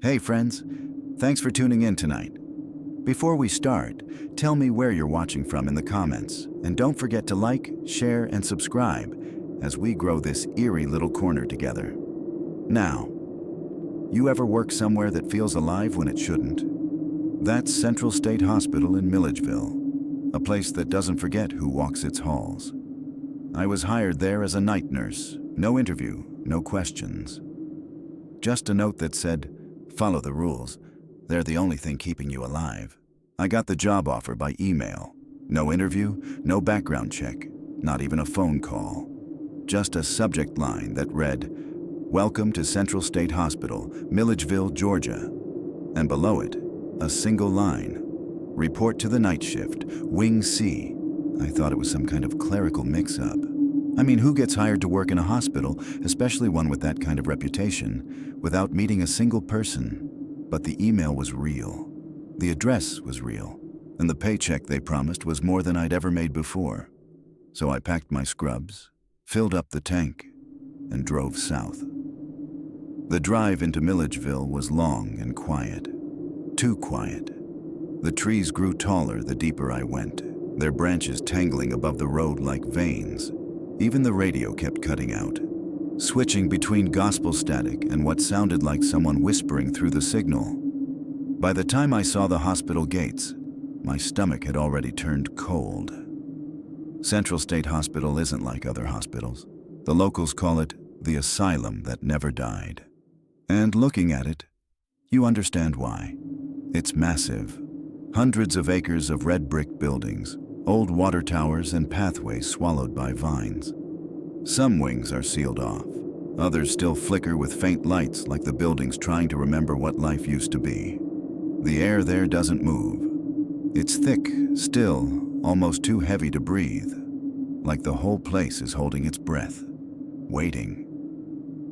Hey friends, thanks for tuning in tonight. Before we start, tell me where you're watching from in the comments, and don't forget to like, share, and subscribe as we grow this eerie little corner together. Now, you ever work somewhere that feels alive when it shouldn't? That's Central State Hospital in Milledgeville, a place that doesn't forget who walks its halls. I was hired there as a night nurse, no interview, no questions. Just a note that said, "Follow the rules. They're the only thing keeping you alive." I got the job offer by email. No interview, no background check, not even a phone call. Just a subject line that read, "Welcome to Central State Hospital, Milledgeville, Georgia." And below it, a single line, "Report to the night shift, Wing C." I thought it was some kind of clerical mix-up. I mean, who gets hired to work in a hospital, especially one with that kind of reputation, without meeting a single person? But the email was real. The address was real. And the paycheck they promised was more than I'd ever made before. So I packed my scrubs, filled up the tank, and drove south. The drive into Milledgeville was long and quiet. Too quiet. The trees grew taller the deeper I went, their branches tangling above the road like veins. Even the radio kept cutting out, switching between gospel static and what sounded like someone whispering through the signal. By the time I saw the hospital gates, my stomach had already turned cold. Central State Hospital isn't like other hospitals. The locals call it the asylum that never died. And looking at it, you understand why. It's massive. Hundreds of acres of red brick buildings, old water towers and pathways swallowed by vines. Some wings are sealed off. Others still flicker with faint lights like the buildings trying to remember what life used to be. The air there doesn't move. It's thick, still, almost too heavy to breathe, like the whole place is holding its breath, waiting.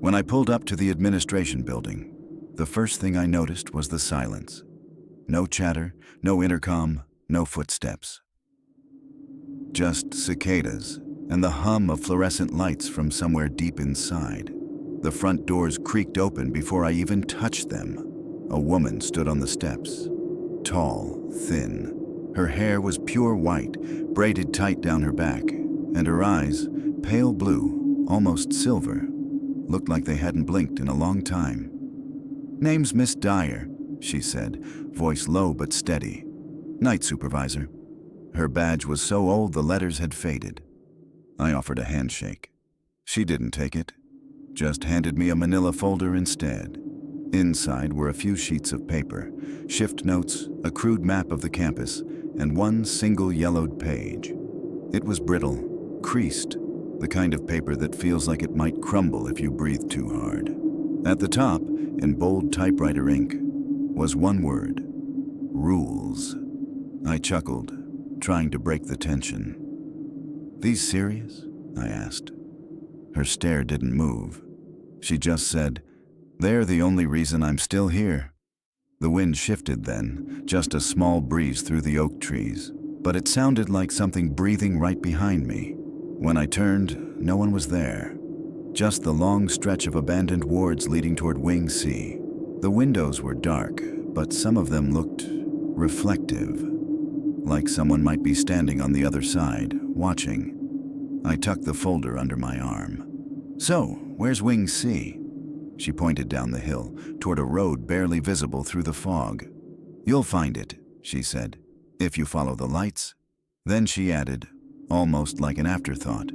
When I pulled up to the administration building, the first thing I noticed was the silence. No chatter, no intercom, no footsteps. Just cicadas and the hum of fluorescent lights from somewhere deep inside. The front doors creaked open before I even touched them. A woman stood on the steps, tall, thin. Her hair was pure white, braided tight down her back, and her eyes, pale blue, almost silver, looked like they hadn't blinked in a long time. "Name's Miss Dyer," she said, voice low but steady. "Night supervisor." Her badge was so old the letters had faded. I offered a handshake. She didn't take it, just handed me a manila folder instead. Inside were a few sheets of paper, shift notes, a crude map of the campus, and one single yellowed page. It was brittle, creased, the kind of paper that feels like it might crumble if you breathe too hard. At the top, in bold typewriter ink, was one word: rules. I chuckled, trying to break the tension. "These serious?" I asked. Her stare didn't move. She just said, "They're the only reason I'm still here." The wind shifted then, just a small breeze through the oak trees, but it sounded like something breathing right behind me. When I turned, no one was there. Just the long stretch of abandoned wards leading toward Wing C. The windows were dark, but some of them looked reflective, like someone might be standing on the other side, watching. I tucked the folder under my arm. "So, where's Wing C?" She pointed down the hill, toward a road barely visible through the fog. "You'll find it," she said, "if you follow the lights." Then she added, almost like an afterthought,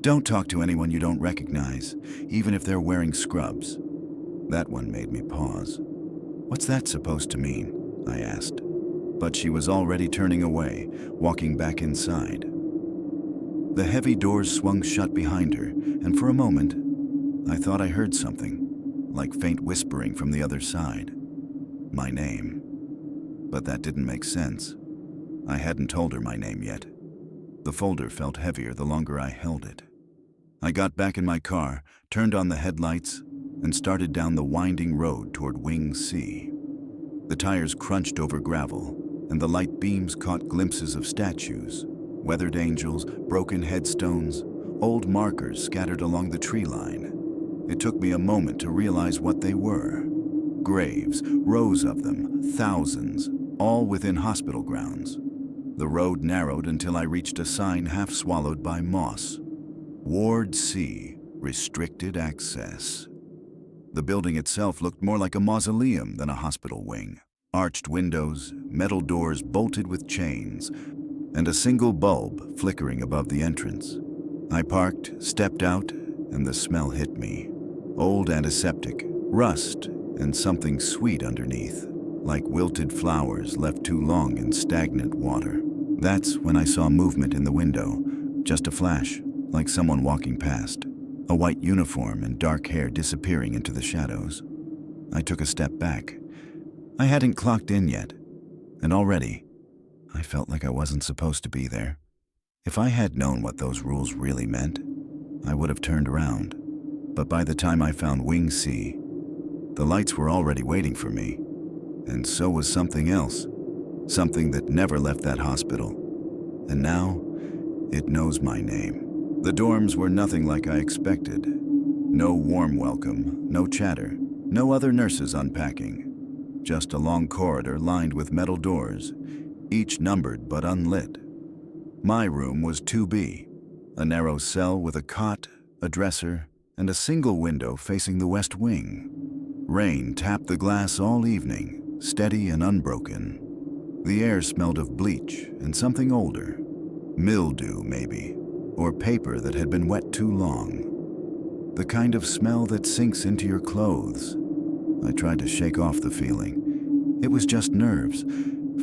"Don't talk to anyone you don't recognize, even if they're wearing scrubs." That one made me pause. "What's that supposed to mean?" I asked. But she was already turning away, walking back inside. The heavy doors swung shut behind her, and for a moment, I thought I heard something, like faint whispering from the other side. My name. But that didn't make sense. I hadn't told her my name yet. The folder felt heavier the longer I held it. I got back in my car, turned on the headlights, and started down the winding road toward Wing C. The tires crunched over gravel, and the light beams caught glimpses of statues, weathered angels, broken headstones, old markers scattered along the tree line. It took me a moment to realize what they were. graves, rows of them, thousands, all within hospital grounds. The road narrowed until I reached a sign half swallowed by moss. Ward C, restricted access. The building itself looked more like a mausoleum than a hospital wing. Arched windows, metal doors bolted with chains, and a single bulb flickering above the entrance. I parked, stepped out, and the smell hit me. Old antiseptic, rust, and something sweet underneath, like wilted flowers left too long in stagnant water. That's when I saw movement in the window, just a flash, like someone walking past, a white uniform and dark hair disappearing into the shadows. I took a step back. I hadn't clocked in yet, and already, I felt like I wasn't supposed to be there. If I had known what those rules really meant, I would have turned around. But by the time I found Wing C, the lights were already waiting for me, and so was something else, something that never left that hospital. And now, it knows my name. The dorms were nothing like I expected. No warm welcome, no chatter, no other nurses unpacking. Just a long corridor lined with metal doors, each numbered but unlit. My room was 2B, a narrow cell with a cot, a dresser, and a single window facing the west wing. Rain tapped the glass all evening, steady and unbroken. The air smelled of bleach and something older, mildew maybe, or paper that had been wet too long. The kind of smell that sinks into your clothes. I tried to shake off the feeling. It was just nerves,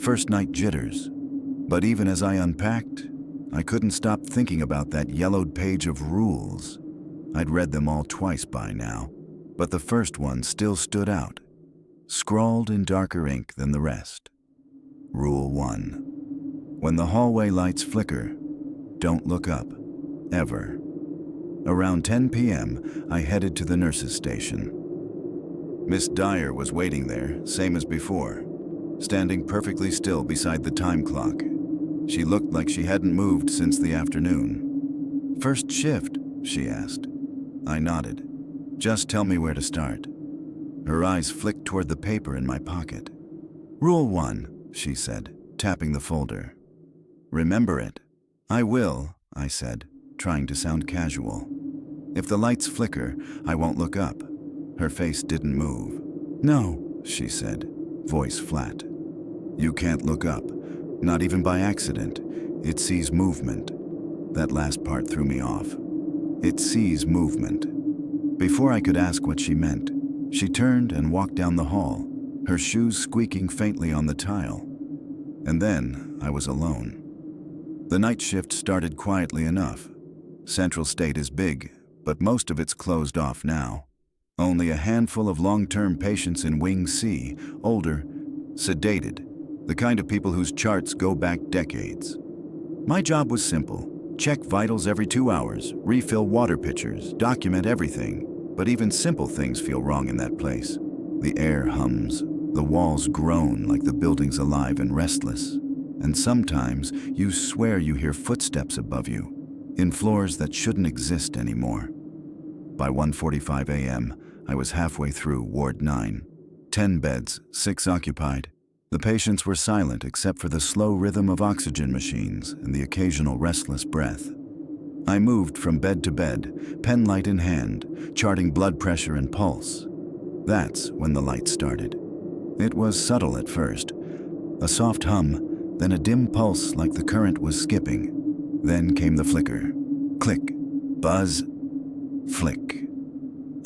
first-night jitters. But even as I unpacked, I couldn't stop thinking about that yellowed page of rules. I'd read them all twice by now, but the first one still stood out, scrawled in darker ink than the rest. Rule 1. When the hallway lights flicker, don't look up, ever. Around 10 p.m., I headed to the nurses' station. Miss Dyer was waiting there, same as before, standing perfectly still beside the time clock. She looked like she hadn't moved since the afternoon. "First shift?" she asked. I nodded. "Just tell me where to start." Her eyes flicked toward the paper in my pocket. "Rule 1, she said, tapping the folder. "Remember it." "I will," I said, trying to sound casual. "If the lights flicker, I won't look up." Her face didn't move. "No," she said, voice flat. "You can't look up, not even by accident. It sees movement." That last part threw me off. It sees movement. Before I could ask what she meant, she turned and walked down the hall, her shoes squeaking faintly on the tile. And then I was alone. The night shift started quietly enough. Central State is big, but most of it's closed off now. Only a handful of long-term patients in Wing C, older, sedated, the kind of people whose charts go back decades. My job was simple. Check vitals every 2 hours, refill water pitchers, document everything. But even simple things feel wrong in that place. The air hums, the walls groan like the building's alive and restless. And sometimes you swear you hear footsteps above you, in floors that shouldn't exist anymore. By 1:45 a.m., I was halfway through Ward 9. 10 beds, 6 occupied. The patients were silent except for the slow rhythm of oxygen machines and the occasional restless breath. I moved from bed to bed, pen light in hand, charting blood pressure and pulse. That's when the light started. It was subtle at first, a soft hum, then a dim pulse like the current was skipping. Then came the flicker. Click, buzz, flick.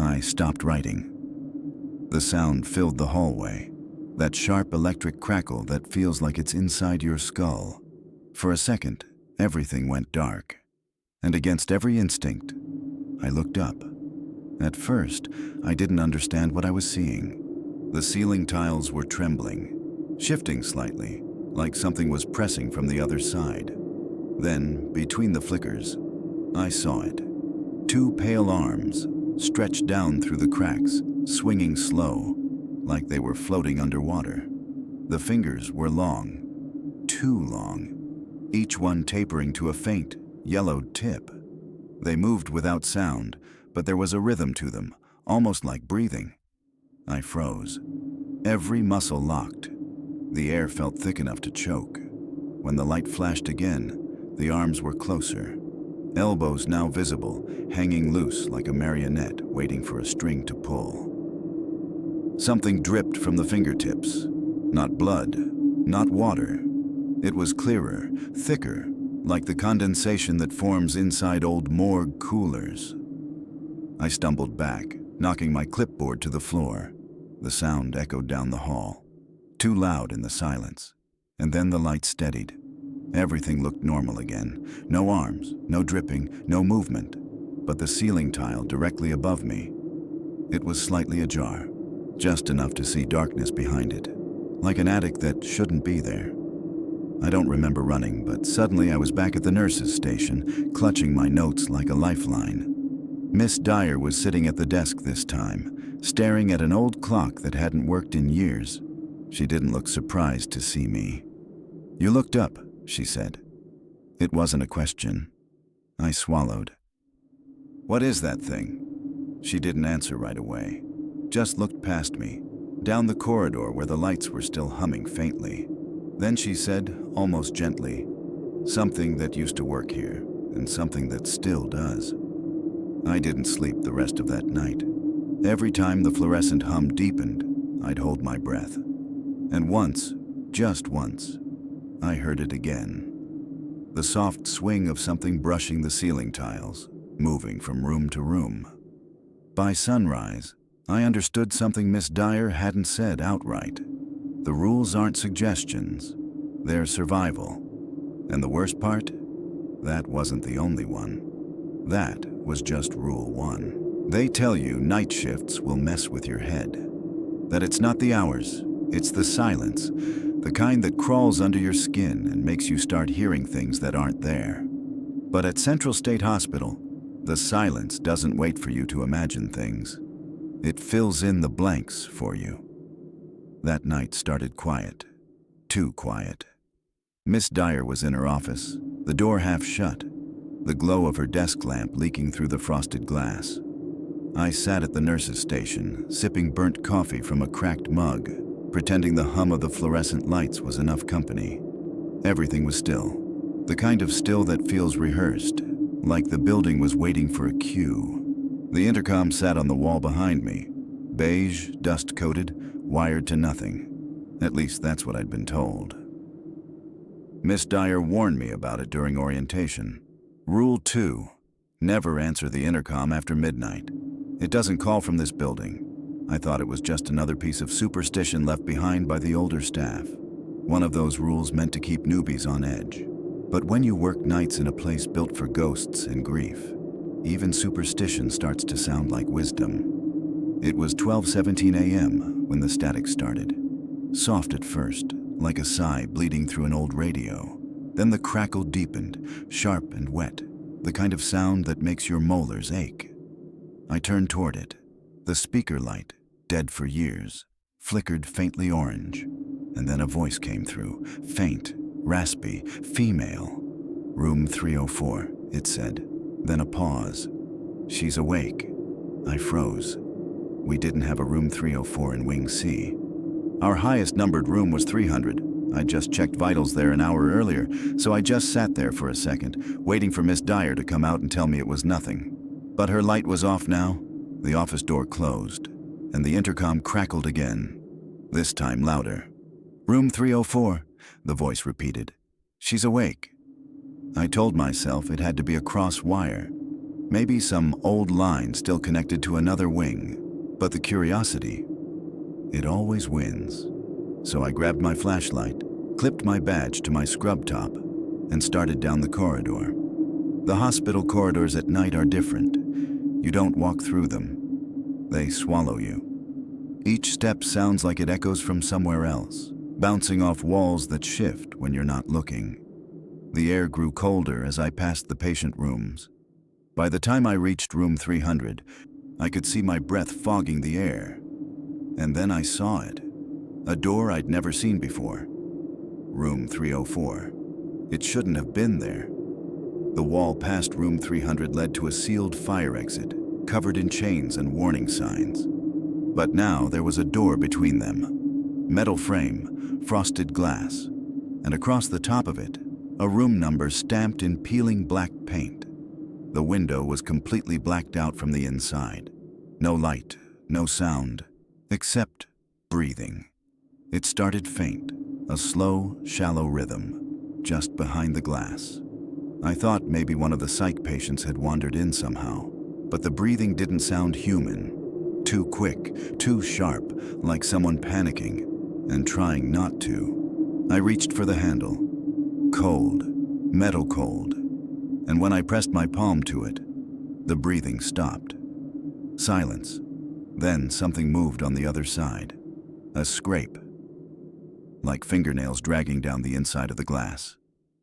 I stopped writing. The sound filled the hallway, that sharp electric crackle that feels like it's inside your skull. For a second, everything went dark. And against every instinct, I looked up. At first, I didn't understand what I was seeing. The ceiling tiles were trembling, shifting slightly, like something was pressing from the other side. Then, between the flickers, I saw it. 2 pale arms, stretched down through the cracks, swinging slow, like they were floating underwater. The fingers were long, too long, each one tapering to a faint, yellowed tip. They moved without sound, but there was a rhythm to them, almost like breathing. I froze. every muscle locked. The air felt thick enough to choke. When the light flashed again, the arms were closer, elbows now visible, hanging loose like a marionette waiting for a string to pull. Something dripped from the fingertips. Not blood, not water. It was clearer, thicker, like the condensation that forms inside old morgue coolers. I stumbled back, knocking my clipboard to the floor. The sound echoed down the hall, too loud in the silence. And then the light steadied. Everything looked normal again. No arms, no dripping, no movement. But the ceiling tile directly above me, it was slightly ajar, just enough to see darkness behind it, like an attic that shouldn't be there. I don't remember running, but suddenly I was back at the nurse's station, clutching my notes like a lifeline. Miss Dyer was sitting at the desk this time, staring at an old clock that hadn't worked in years. She didn't look surprised to see me. "You looked up," she said. It wasn't a question. I swallowed. "What is that thing?" She didn't answer right away, just looked past me, down the corridor where the lights were still humming faintly. Then she said, almost gently, "Something that used to work here, and something that still does." I didn't sleep the rest of that night. Every time the fluorescent hum deepened, I'd hold my breath. And once, just once, I heard it again. The soft swing of something brushing the ceiling tiles, moving from room to room. By sunrise, I understood something Miss Dyer hadn't said outright. The rules aren't suggestions, they're survival. And the worst part? That wasn't the only one. That was just rule 1. They tell you night shifts will mess with your head. That it's not the hours, it's the silence, the kind that crawls under your skin and makes you start hearing things that aren't there. But at Central State Hospital, the silence doesn't wait for you to imagine things. It fills in the blanks for you. That night started quiet, too quiet. Miss Dyer was in her office, the door half shut, the glow of her desk lamp leaking through the frosted glass. I sat at the nurse's station, sipping burnt coffee from a cracked mug, pretending the hum of the fluorescent lights was enough company. Everything was still, the kind of still that feels rehearsed, like the building was waiting for a cue. The intercom sat on the wall behind me, beige, dust-coated, wired to nothing. At least that's what I'd been told. Miss Dyer warned me about it during orientation. Rule 2, never answer the intercom after midnight. It doesn't call from this building. I thought it was just another piece of superstition left behind by the older staff. One of those rules meant to keep newbies on edge. But when you work nights in a place built for ghosts and grief, even superstition starts to sound like wisdom. It was 12:17 a.m. when the static started. Soft at first, like a sigh bleeding through an old radio. Then the crackle deepened, sharp and wet, the kind of sound that makes your molars ache. I turned toward it. The speaker light, dead for years, flickered faintly orange, and then a voice came through, faint, raspy, female. "Room 304, it said. Then a pause. "She's awake." I froze. We didn't have a room 304 in Wing C. Our highest numbered room was 300. I just checked vitals there an hour earlier, so I just sat there for a second, waiting for Miss Dyer to come out and tell me it was nothing. But her light was off now, the office door closed, and the intercom crackled again, this time louder. "Room 304, the voice repeated. "She's awake." I told myself it had to be a cross wire, maybe some old line still connected to another wing, but the curiosity, it always wins. So I grabbed my flashlight, clipped my badge to my scrub top, and started down the corridor. The hospital corridors at night are different. You don't walk through them. They swallow you. Each step sounds like it echoes from somewhere else, bouncing off walls that shift when you're not looking. The air grew colder as I passed the patient rooms. By the time I reached room 300, I could see my breath fogging the air. And then I saw it. A door I'd never seen before. Room 304. It shouldn't have been there. The wall past room 300 led to a sealed fire exit, covered in chains and warning signs. But now there was a door between them. Metal frame, frosted glass, and across the top of it, a room number stamped in peeling black paint. The window was completely blacked out from the inside. No light, no sound, except breathing. It started faint, a slow, shallow rhythm, just behind the glass. I thought maybe one of the psych patients had wandered in somehow, but the breathing didn't sound human. Too quick, too sharp, like someone panicking and trying not to. I reached for the handle. Cold, metal cold. And when I pressed my palm to it, the breathing stopped. Silence. Then something moved on the other side. A scrape. Like fingernails dragging down the inside of the glass.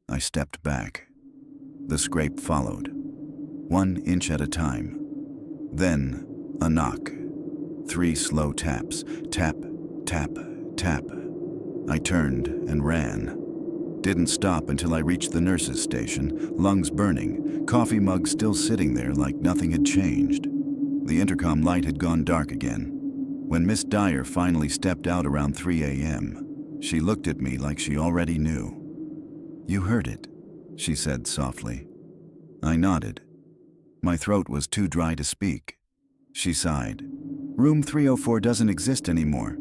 I stepped back. The scrape followed, 1 inch at a time. Then, a knock. 3 slow taps. Tap, tap, tap. I turned and ran. Didn't stop until I reached the nurse's station, lungs burning, coffee mug still sitting there like nothing had changed. The intercom light had gone dark again. When Miss Dyer finally stepped out around 3 a.m., she looked at me like she already knew. "You heard it," she said softly. I nodded. My throat was too dry to speak. She sighed. "Room 304 doesn't exist anymore.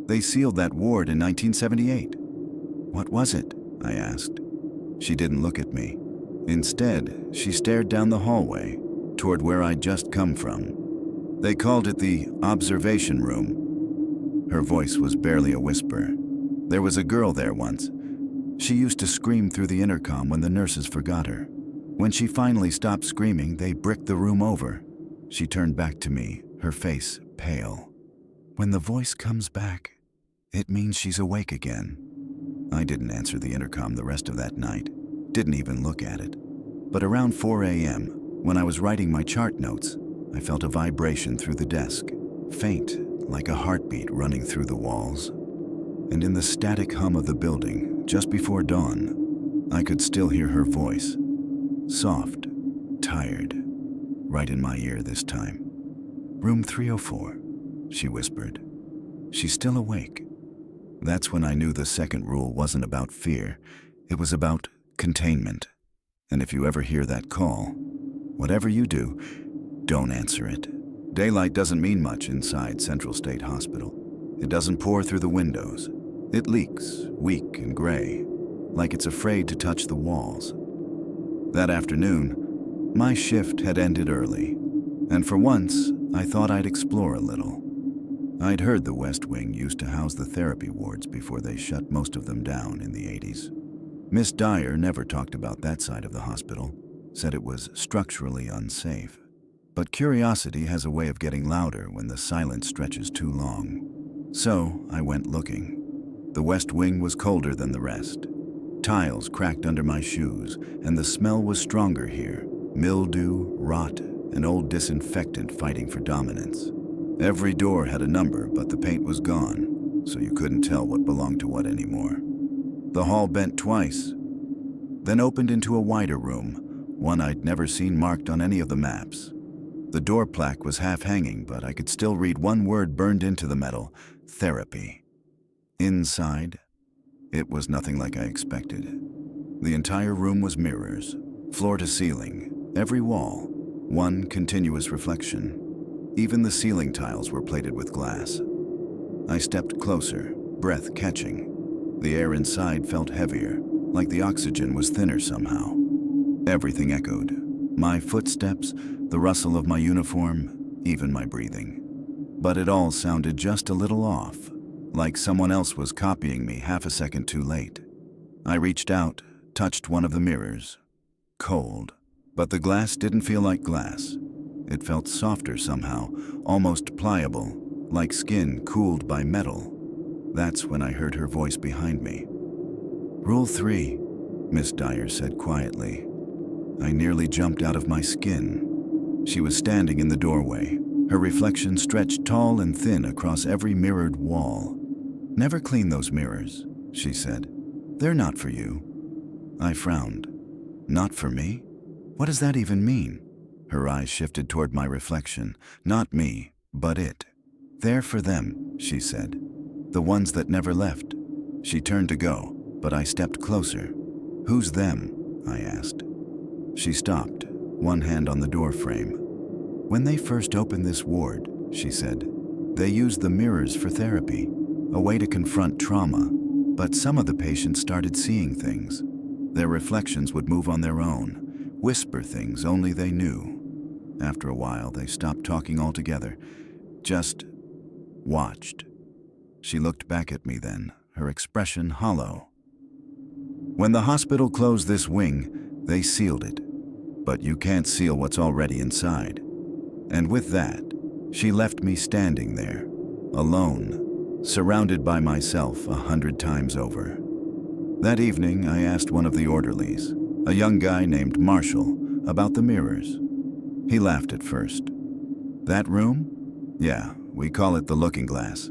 They sealed that ward in 1978. "What was it?" I asked. She didn't look at me. Instead, she stared down the hallway, toward where I'd just come from. "They called it the observation room." Her voice was barely a whisper. "There was a girl there once. She used to scream through the intercom when the nurses forgot her. When she finally stopped screaming, they bricked the room over." She turned back to me, her face pale. "When the voice comes back, it means she's awake again." I didn't answer the intercom the rest of that night, didn't even look at it. But around 4 a.m., when I was writing my chart notes, I felt a vibration through the desk, faint, like a heartbeat running through the walls. And in the static hum of the building, just before dawn, I could still hear her voice. Soft, tired, right in my ear this time. "Room 304, she whispered. "She's still awake." That's when I knew the second rule wasn't about fear, it was about containment. And if you ever hear that call, whatever you do, don't answer it. Daylight doesn't mean much inside Central State Hospital. It doesn't pour through the windows. It leaks, weak and gray, like it's afraid to touch the walls. That afternoon, my shift had ended early, and for once, I thought I'd explore a little. I'd heard the West Wing used to house the therapy wards before they shut most of them down in the 80s. Miss Dyer never talked about that side of the hospital, said it was structurally unsafe. But curiosity has a way of getting louder when the silence stretches too long. So I went looking. The West Wing was colder than the rest. Tiles cracked under my shoes, and the smell was stronger here. Mildew, rot, and old disinfectant fighting for dominance. Every door had a number, but the paint was gone, so you couldn't tell what belonged to what anymore. The hall bent twice, then opened into a wider room, one I'd never seen marked on any of the maps. The door plaque was half-hanging, but I could still read one word burned into the metal: therapy. Inside, it was nothing like I expected. The entire room was mirrors, floor to ceiling, every wall, one continuous reflection. Even the ceiling tiles were plated with glass. I stepped closer, breath catching. The air inside felt heavier, like the oxygen was thinner somehow. Everything echoed. My footsteps, the rustle of my uniform, even my breathing. But it all sounded just a little off, like someone else was copying me half a second too late. I reached out, touched one of the mirrors. Cold. But the glass didn't feel like glass. It felt softer somehow, almost pliable, like skin cooled by metal. That's when I heard her voice behind me. "Rule 3, Miss Dyer said quietly. I nearly jumped out of my skin. She was standing in the doorway, her reflection stretched tall and thin across every mirrored wall. "Never clean those mirrors," she said. "They're not for you." I frowned. "Not for me? What does that even mean?" Her eyes shifted toward my reflection. "Not me, but it." "They're for them," she said. The ones that never left. She turned to go, but I stepped closer. Who's them? I asked. She stopped, one hand on the door frame. When they first opened this ward, she said, they used the mirrors for therapy, a way to confront trauma, but some of the patients started seeing things. Their reflections would move on their own, whisper things only they knew. After a while, they stopped talking altogether, just watched. She looked back at me then, her expression hollow. When the hospital closed this wing, they sealed it. But you can't seal what's already inside. And with that, she left me standing there, alone, surrounded by myself 100 times over. That evening, I asked one of the orderlies, a young guy named Marshall, about the mirrors. He laughed at first. That room? Yeah, we call it the looking glass.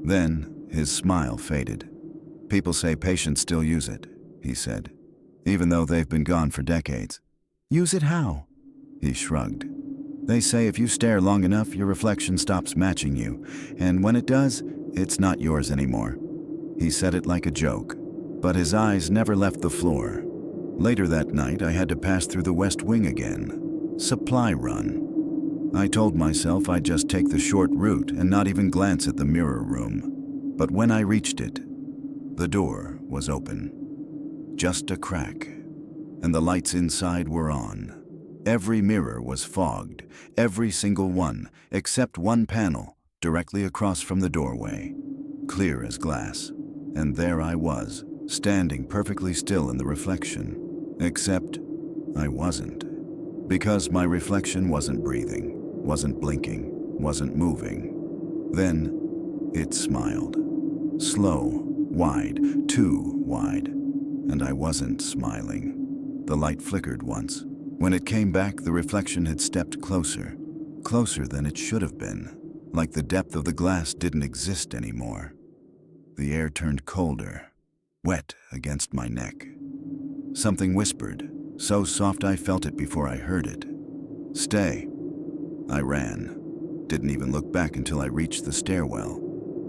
Then, his smile faded. People say patients still use it, he said, even though they've been gone for decades. Use it how? He shrugged. They say if you stare long enough, your reflection stops matching you, and when it does, it's not yours anymore. He said it like a joke, but his eyes never left the floor. Later that night, I had to pass through the West Wing again. Supply run. I told myself I'd just take the short route and not even glance at the mirror room. But when I reached it, the door was open. Just a crack, and the lights inside were on. Every mirror was fogged, every single one, except one panel directly across from the doorway, clear as glass. And there I was, standing perfectly still in the reflection. Except I wasn't. Because my reflection wasn't breathing, wasn't blinking, wasn't moving. Then it smiled. Slow, wide, too wide. And I wasn't smiling. The light flickered once. When it came back, the reflection had stepped closer. Closer than it should have been. Like the depth of the glass didn't exist anymore. The air turned colder, wet against my neck. Something whispered, so soft I felt it before I heard it. Stay. I ran. Didn't even look back until I reached the stairwell.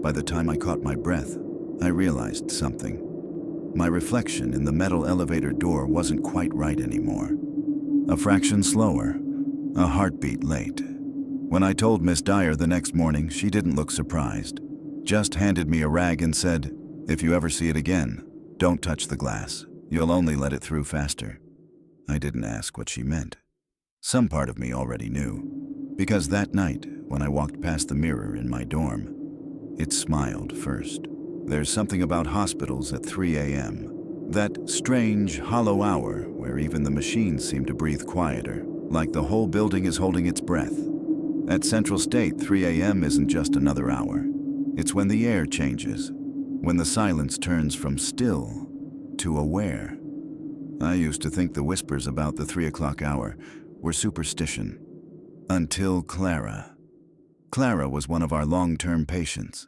By the time I caught my breath, I realized something. My reflection in the metal elevator door wasn't quite right anymore. A fraction slower, a heartbeat late. When I told Miss Dyer the next morning, she didn't look surprised. Just handed me a rag and said, if you ever see it again, don't touch the glass. You'll only let it through faster. I didn't ask what she meant. Some part of me already knew, because that night, when I walked past the mirror in my dorm, it smiled first. There's something about hospitals at 3 a.m., that strange, hollow hour where even the machines seem to breathe quieter, like the whole building is holding its breath. At Central State, 3 a.m. isn't just another hour. It's when the air changes, when the silence turns from still to aware. I used to think the whispers about the 3 o'clock hour were superstition. Until Clara. Clara was one of our long-term patients,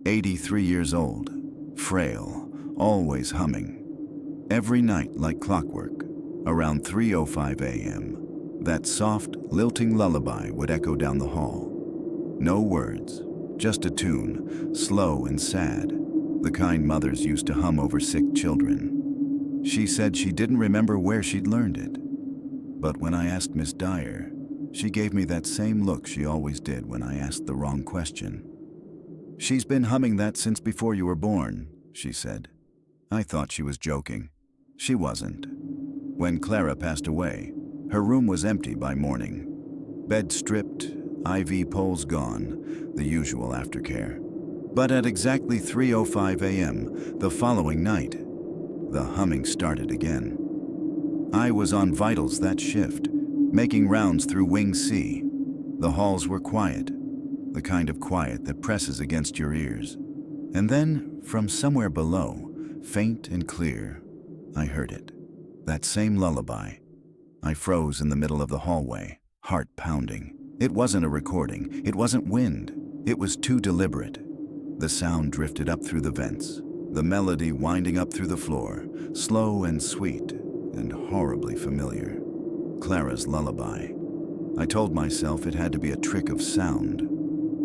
83 years old, frail, always humming. Every night, like clockwork, around 3:05 a.m., that soft, lilting lullaby would echo down the hall. No words, just a tune, slow and sad, the kind mothers used to hum over sick children. She said she didn't remember where she'd learned it. But when I asked Miss Dyer, she gave me that same look she always did when I asked the wrong question. She's been humming that since before you were born, she said. I thought she was joking. She wasn't. When Clara passed away, her room was empty by morning. Bed stripped, IV poles gone, the usual aftercare. But at exactly 3:05 a.m. the following night, the humming started again. I was on vitals that shift, making rounds through Wing C. The halls were quiet, the kind of quiet that presses against your ears. And then, from somewhere below, faint and clear, I heard it. That same lullaby. I froze in the middle of the hallway, heart pounding. It wasn't a recording. It wasn't wind. It was too deliberate. The sound drifted up through the vents, the melody winding up through the floor, slow and sweet and horribly familiar. Clara's lullaby. I told myself it had to be a trick of sound.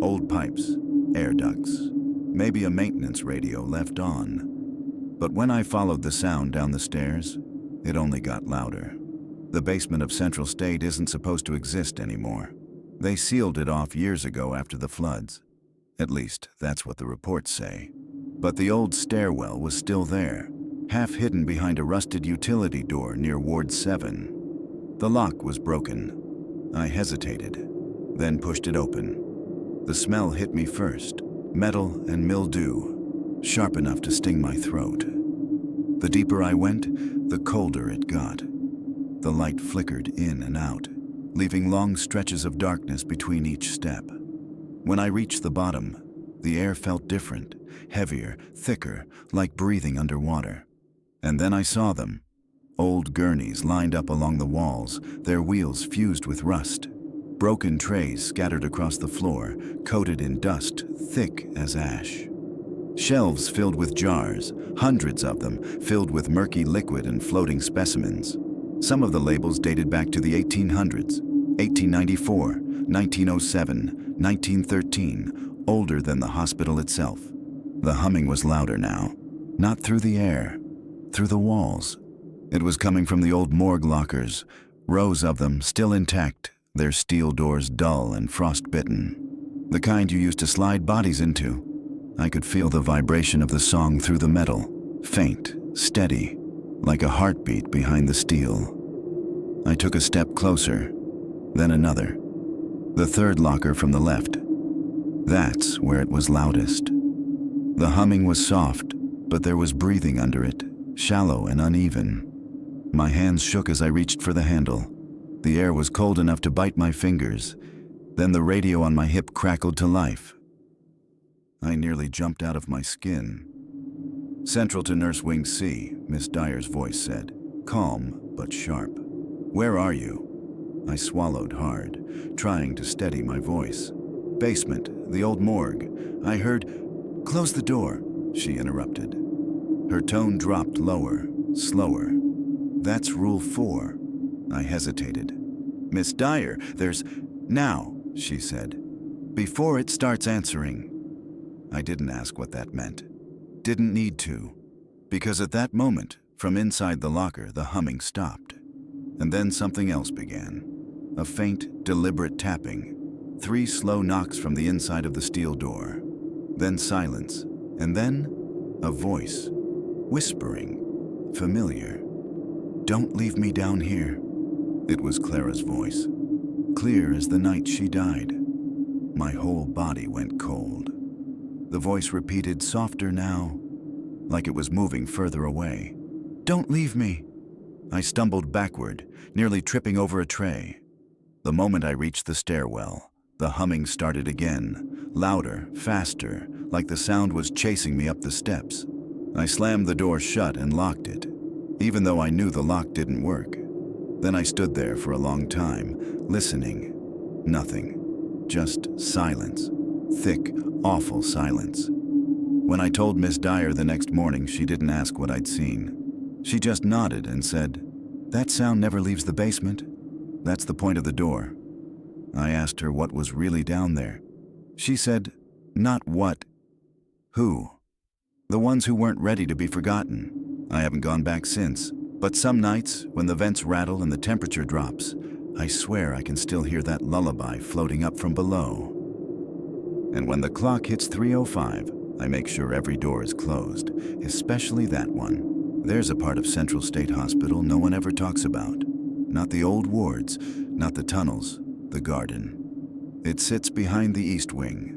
Old pipes, air ducts, Maybe a maintenance radio left on. But when I followed the sound down the stairs, it only got louder. The basement of Central State isn't supposed to exist anymore. They sealed it off years ago after the floods. At least, that's what the reports say. But the old stairwell was still there, half hidden behind a rusted utility door near Ward 7. The lock was broken. I hesitated, then pushed it open. The smell hit me first, metal and mildew, sharp enough to sting my throat. The deeper I went, the colder it got. The light flickered in and out, leaving long stretches of darkness between each step. When I reached the bottom, the air felt different, heavier, thicker, like breathing underwater. And then I saw them. Old gurneys lined up along the walls, their wheels fused with rust. Broken trays scattered across the floor, coated in dust, thick as ash. Shelves filled with jars, hundreds of them, filled with murky liquid and floating specimens. Some of the labels dated back to the 1800s, 1894, 1907, 1913, older than the hospital itself. The humming was louder now, not through the air, through the walls. It was coming from the old morgue lockers, rows of them still intact, their steel doors dull and frost-bitten. The kind you used to slide bodies into. I could feel the vibration of the song through the metal, faint, steady, like a heartbeat behind the steel. I took a step closer, then another. The third locker from the left. That's where it was loudest. The humming was soft, but there was breathing under it, shallow and uneven. My hands shook as I reached for the handle. The air was cold enough to bite my fingers. Then the radio on my hip crackled to life. I nearly jumped out of my skin. "Central to Nurse Wing C," Miss Dyer's voice said, calm but sharp. "Where are you?" I swallowed hard, trying to steady my voice. "Basement, the old morgue. I heard—" "Close the door," she interrupted. Her tone dropped lower, slower. "That's Rule 4. I hesitated. "Miss Dyer, there's—" "Now," she said, "before it starts answering." I didn't ask what that meant. Didn't need to. Because at that moment, from inside the locker, the humming stopped. And then something else began. A faint, deliberate tapping. 3 slow knocks from the inside of the steel door. Then silence. And then a voice. Whispering. Familiar. "Don't leave me down here." It was Clara's voice. Clear as the night she died. My whole body went cold. The voice repeated, softer now, like it was moving further away. "Don't leave me." I stumbled backward, nearly tripping over a tray. The moment I reached the stairwell, the humming started again, louder, faster, like the sound was chasing me up the steps. I slammed the door shut and locked it, even though I knew the lock didn't work. Then I stood there for a long time, listening. Nothing. Just silence. Thick, awful silence. When I told Miss Dyer the next morning, she didn't ask what I'd seen. She just nodded and said, "That sound never leaves the basement. That's the point of the door." I asked her what was really down there. She said, "Not what. Who. The ones who weren't ready to be forgotten." I haven't gone back since, but some nights, when the vents rattle and the temperature drops, I swear I can still hear that lullaby floating up from below. And when the clock hits 3:05, I make sure every door is closed, especially that one. There's a part of Central State Hospital no one ever talks about. Not the old wards, not the tunnels, the garden. It sits behind the East Wing,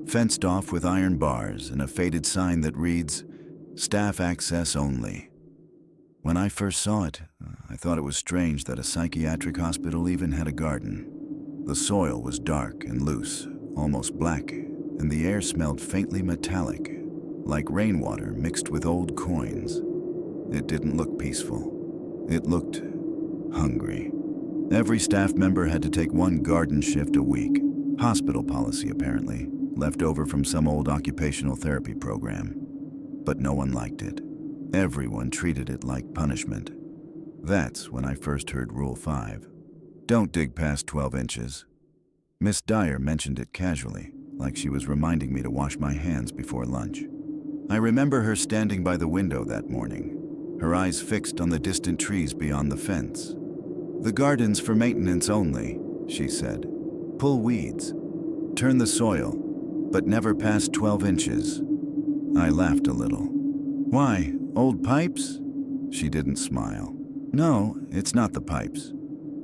fenced off with iron bars and a faded sign that reads, "Staff access only." When I first saw it, I thought it was strange that a psychiatric hospital even had a garden. The soil was dark and loose, almost black, and the air smelled faintly metallic, like rainwater mixed with old coins. It didn't look peaceful. It looked hungry. Every staff member had to take one garden shift a week. Hospital policy, apparently, left over from some old occupational therapy program. But no one liked it. Everyone treated it like punishment. That's when I first heard Rule 5. Don't dig past 12 inches. Miss Dyer mentioned it casually, like she was reminding me to wash my hands before lunch. I remember her standing by the window that morning, her eyes fixed on the distant trees beyond the fence. "The garden's for maintenance only," she said. "Pull weeds, turn the soil, but never past 12 inches. I laughed a little. "Why, old pipes?" She didn't smile. "No, it's not the pipes."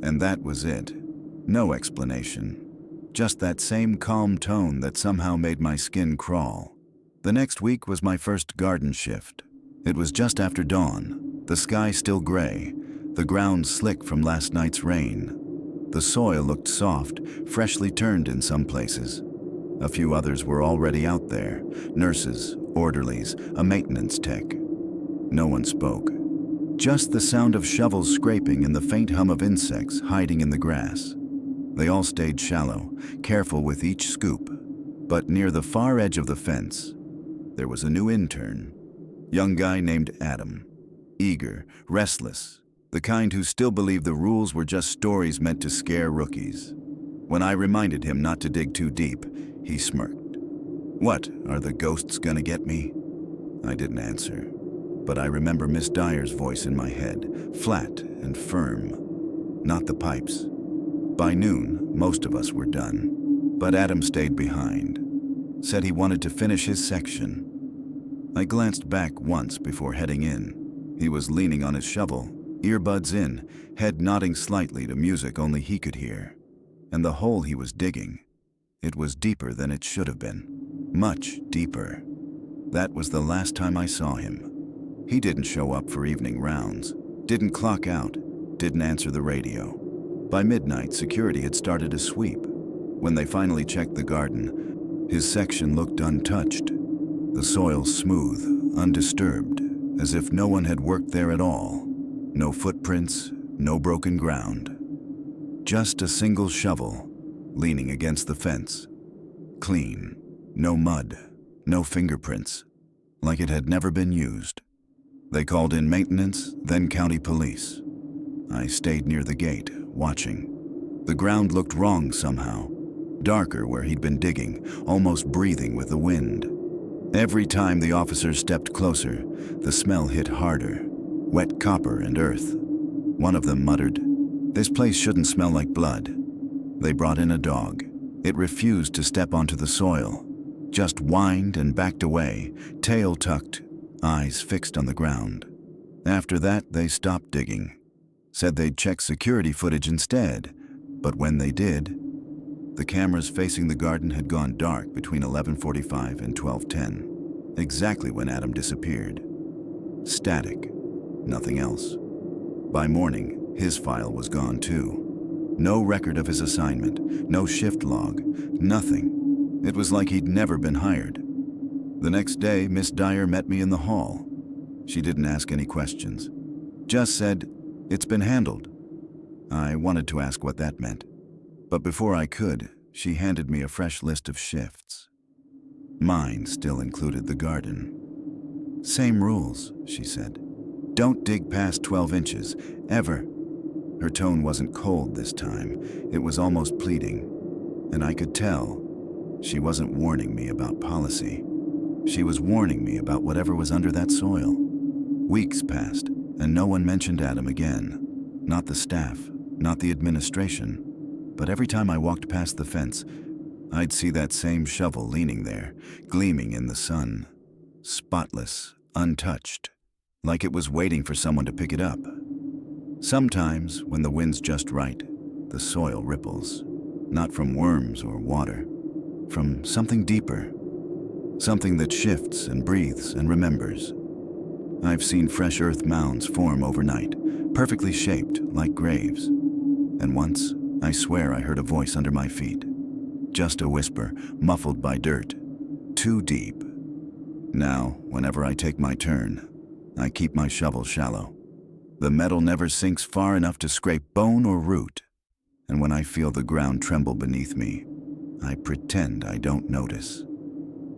And that was it. No explanation. Just that same calm tone that somehow made my skin crawl. The next week was my first garden shift. It was just after dawn, the sky still gray, the ground slick from last night's rain. The soil looked soft, freshly turned in some places. A few others were already out there, nurses, orderlies, a maintenance tech. No one spoke. Just the sound of shovels scraping and the faint hum of insects hiding in the grass. They all stayed shallow, careful with each scoop. But near the far edge of the fence, there was a new intern. Young guy named Adam. Eager, restless, the kind who still believed the rules were just stories meant to scare rookies. When I reminded him not to dig too deep, he smirked. "What, are the ghosts gonna get me?" I didn't answer, but I remember Miss Dyer's voice in my head, flat and firm. Not the pipes. By noon, most of us were done, but Adam stayed behind. Said he wanted to finish his section. I glanced back once before heading in. He was leaning on his shovel, earbuds in, head nodding slightly to music only he could hear. And the hole he was digging, it was deeper than it should have been. Much deeper. That was the last time I saw him. He didn't show up for evening rounds, didn't clock out, didn't answer the radio. By midnight, security had started a sweep. When they finally checked the garden, his section looked untouched. The soil smooth, undisturbed, as if no one had worked there at all. No footprints, no broken ground. Just a single shovel, leaning against the fence. Clean, no mud, no fingerprints, like it had never been used. They called in maintenance, then county police. I stayed near the gate, watching. The ground looked wrong somehow. Darker where he'd been digging, almost breathing with the wind. Every time the officers stepped closer, the smell hit harder. Wet copper and earth. One of them muttered, "This place shouldn't smell like blood." They brought in a dog. It refused to step onto the soil, just whined and backed away, tail tucked, eyes fixed on the ground. After that, they stopped digging. Said they'd check security footage instead, but when they did, the cameras facing the garden had gone dark between 11:45 and 12:10, exactly when Adam disappeared. Static, nothing else. By morning, his file was gone too. No record of his assignment, no shift log, nothing. It was like he'd never been hired. The next day, Miss Dyer met me in the hall. She didn't ask any questions. Just said, "It's been handled." I wanted to ask what that meant. But before I could, she handed me a fresh list of shifts. Mine still included the garden. "Same rules," she said. "Don't dig past 12 inches, ever." Her tone wasn't cold this time. It was almost pleading. And I could tell she wasn't warning me about policy. She was warning me about whatever was under that soil. Weeks passed, and no one mentioned Adam again. Not the staff, not the administration. But every time I walked past the fence, I'd see that same shovel leaning there, gleaming in the sun. Spotless, untouched, like it was waiting for someone to pick it up. Sometimes, when the wind's just right, the soil ripples. Not from worms or water, from something deeper. Something that shifts and breathes and remembers. I've seen fresh earth mounds form overnight, perfectly shaped like graves. And once, I swear I heard a voice under my feet. Just a whisper, muffled by dirt. Too deep. Now, whenever I take my turn, I keep my shovel shallow. The metal never sinks far enough to scrape bone or root. And when I feel the ground tremble beneath me, I pretend I don't notice.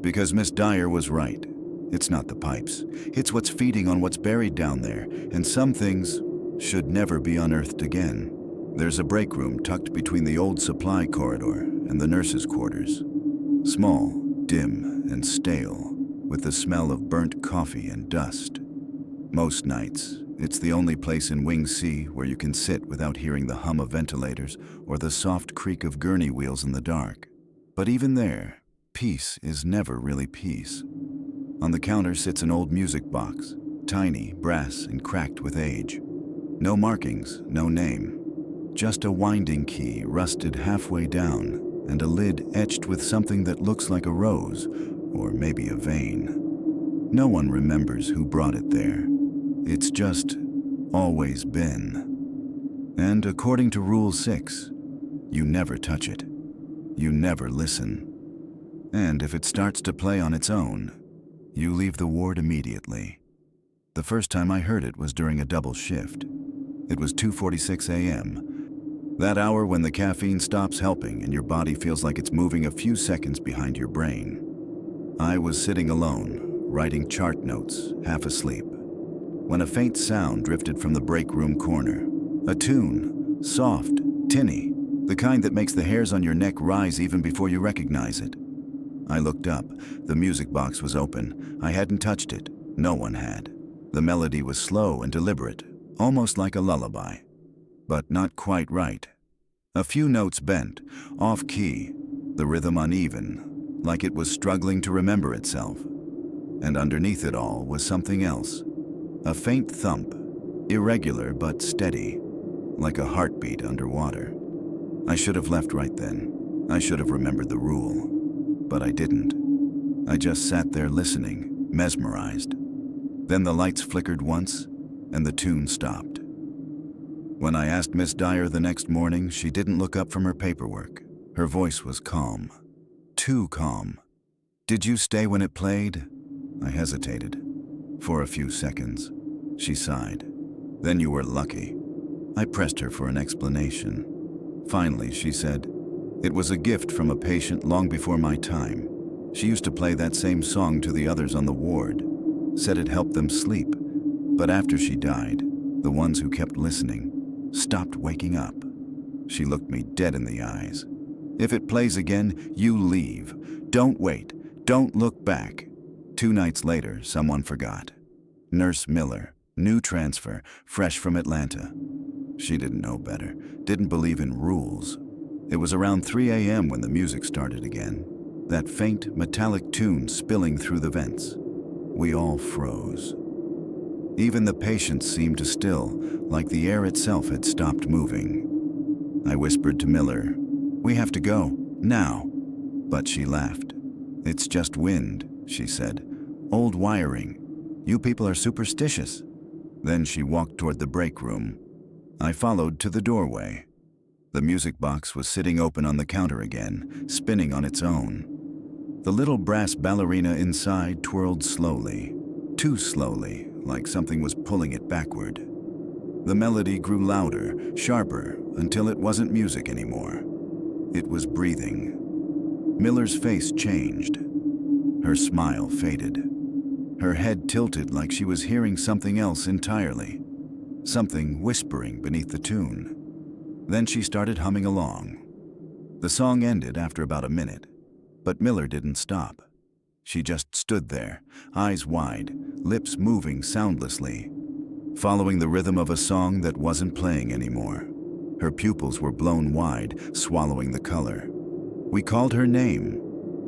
Because Miss Dyer was right. It's not the pipes. It's what's feeding on what's buried down there, and some things should never be unearthed again. There's a break room tucked between the old supply corridor and the nurses' quarters. Small, dim, and stale, with the smell of burnt coffee and dust. Most nights, it's the only place in Wing C where you can sit without hearing the hum of ventilators or the soft creak of gurney wheels in the dark. But even there, peace is never really peace. On the counter sits an old music box, tiny, brass, and cracked with age. No markings, no name. Just a winding key rusted halfway down and a lid etched with something that looks like a rose or maybe a vein. No one remembers who brought it there. It's just always been. And according to Rule 6, you never touch it. You never listen. And if it starts to play on its own, you leave the ward immediately. The first time I heard it was during a double shift. It was 2:46 a.m., that hour when the caffeine stops helping and your body feels like it's moving a few seconds behind your brain. I was sitting alone, writing chart notes, half asleep, when a faint sound drifted from the break room corner. A tune, soft, tinny, the kind that makes the hairs on your neck rise even before you recognize it. I looked up. The music box was open. I hadn't touched it. No one had. The melody was slow and deliberate, almost like a lullaby, but not quite right. A few notes bent, off-key, the rhythm uneven, like it was struggling to remember itself. And underneath it all was something else. A faint thump, irregular but steady, like a heartbeat underwater. I should have left right then. I should have remembered the rule. But I didn't. I just sat there listening, mesmerized. Then the lights flickered once, and the tune stopped. When I asked Miss Dyer the next morning, she didn't look up from her paperwork. Her voice was calm. Too calm. "Did you stay when it played?" I hesitated. "For a few seconds." She sighed. "Then you were lucky." I pressed her for an explanation. Finally, she said, "It was a gift from a patient long before my time. She used to play that same song to the others on the ward. Said it helped them sleep. But after she died, the ones who kept listening stopped waking up." She looked me dead in the eyes. "If it plays again, you leave. Don't wait. Don't look back." 2 nights later, someone forgot. Nurse Miller, new transfer, fresh from Atlanta. She didn't know better, didn't believe in rules. It was around 3 a.m. when the music started again, that faint, metallic tune spilling through the vents. We all froze. Even the patients seemed to still, like the air itself had stopped moving. I whispered to Miller, "We have to go, now." But she laughed. "It's just wind," she said. "Old wiring. You people are superstitious." Then she walked toward the break room. I followed to the doorway. The music box was sitting open on the counter again, spinning on its own. The little brass ballerina inside twirled slowly, too slowly, like something was pulling it backward. The melody grew louder, sharper, until it wasn't music anymore. It was breathing. Miller's face changed. Her smile faded. Her head tilted like she was hearing something else entirely, something whispering beneath the tune. Then she started humming along. The song ended after about a minute, but Miller didn't stop. She just stood there, eyes wide, lips moving soundlessly, following the rhythm of a song that wasn't playing anymore. Her pupils were blown wide, swallowing the color. We called her name.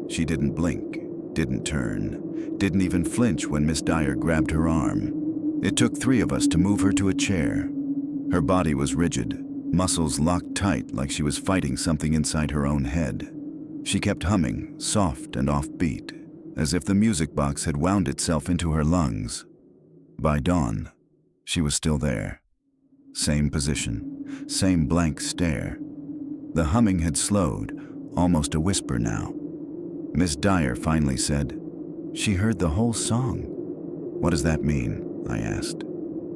She didn't blink, didn't turn, didn't even flinch when Miss Dyer grabbed her arm. It took 3 of us to move her to a chair. Her body was rigid, muscles locked tight like she was fighting something inside her own head. She kept humming, soft and offbeat, as if the music box had wound itself into her lungs. By dawn, she was still there. Same position, same blank stare. The humming had slowed, almost a whisper now. Miss Dyer finally said, "She heard the whole song." "What does that mean?" I asked.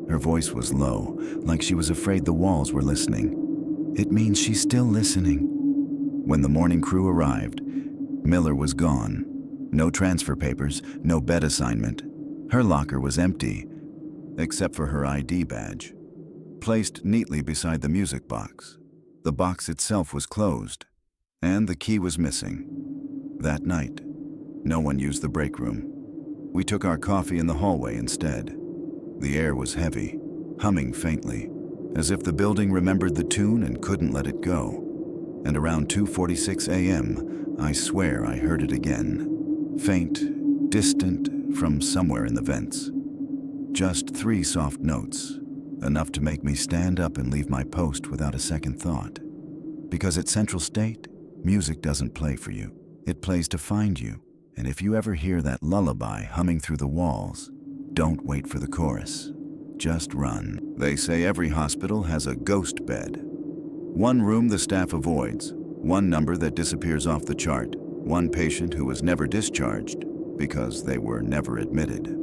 Her voice was low, like she was afraid the walls were listening. "It means she's still listening." When the morning crew arrived, Miller was gone. No transfer papers, no bed assignment. Her locker was empty, except for her ID badge, placed neatly beside the music box. The box itself was closed, and the key was missing. That night, no one used the break room. We took our coffee in the hallway instead. The air was heavy, humming faintly, as if the building remembered the tune and couldn't let it go. And around 2:46 a.m., I swear I heard it again. Faint, distant, from somewhere in the vents. Just 3 soft notes, enough to make me stand up and leave my post without a second thought. Because at Central State, music doesn't play for you. It plays to find you. And if you ever hear that lullaby humming through the walls, don't wait for the chorus. Just run. They say every hospital has a ghost bed. One room the staff avoids, one number that disappears off the chart, one patient who was never discharged because they were never admitted.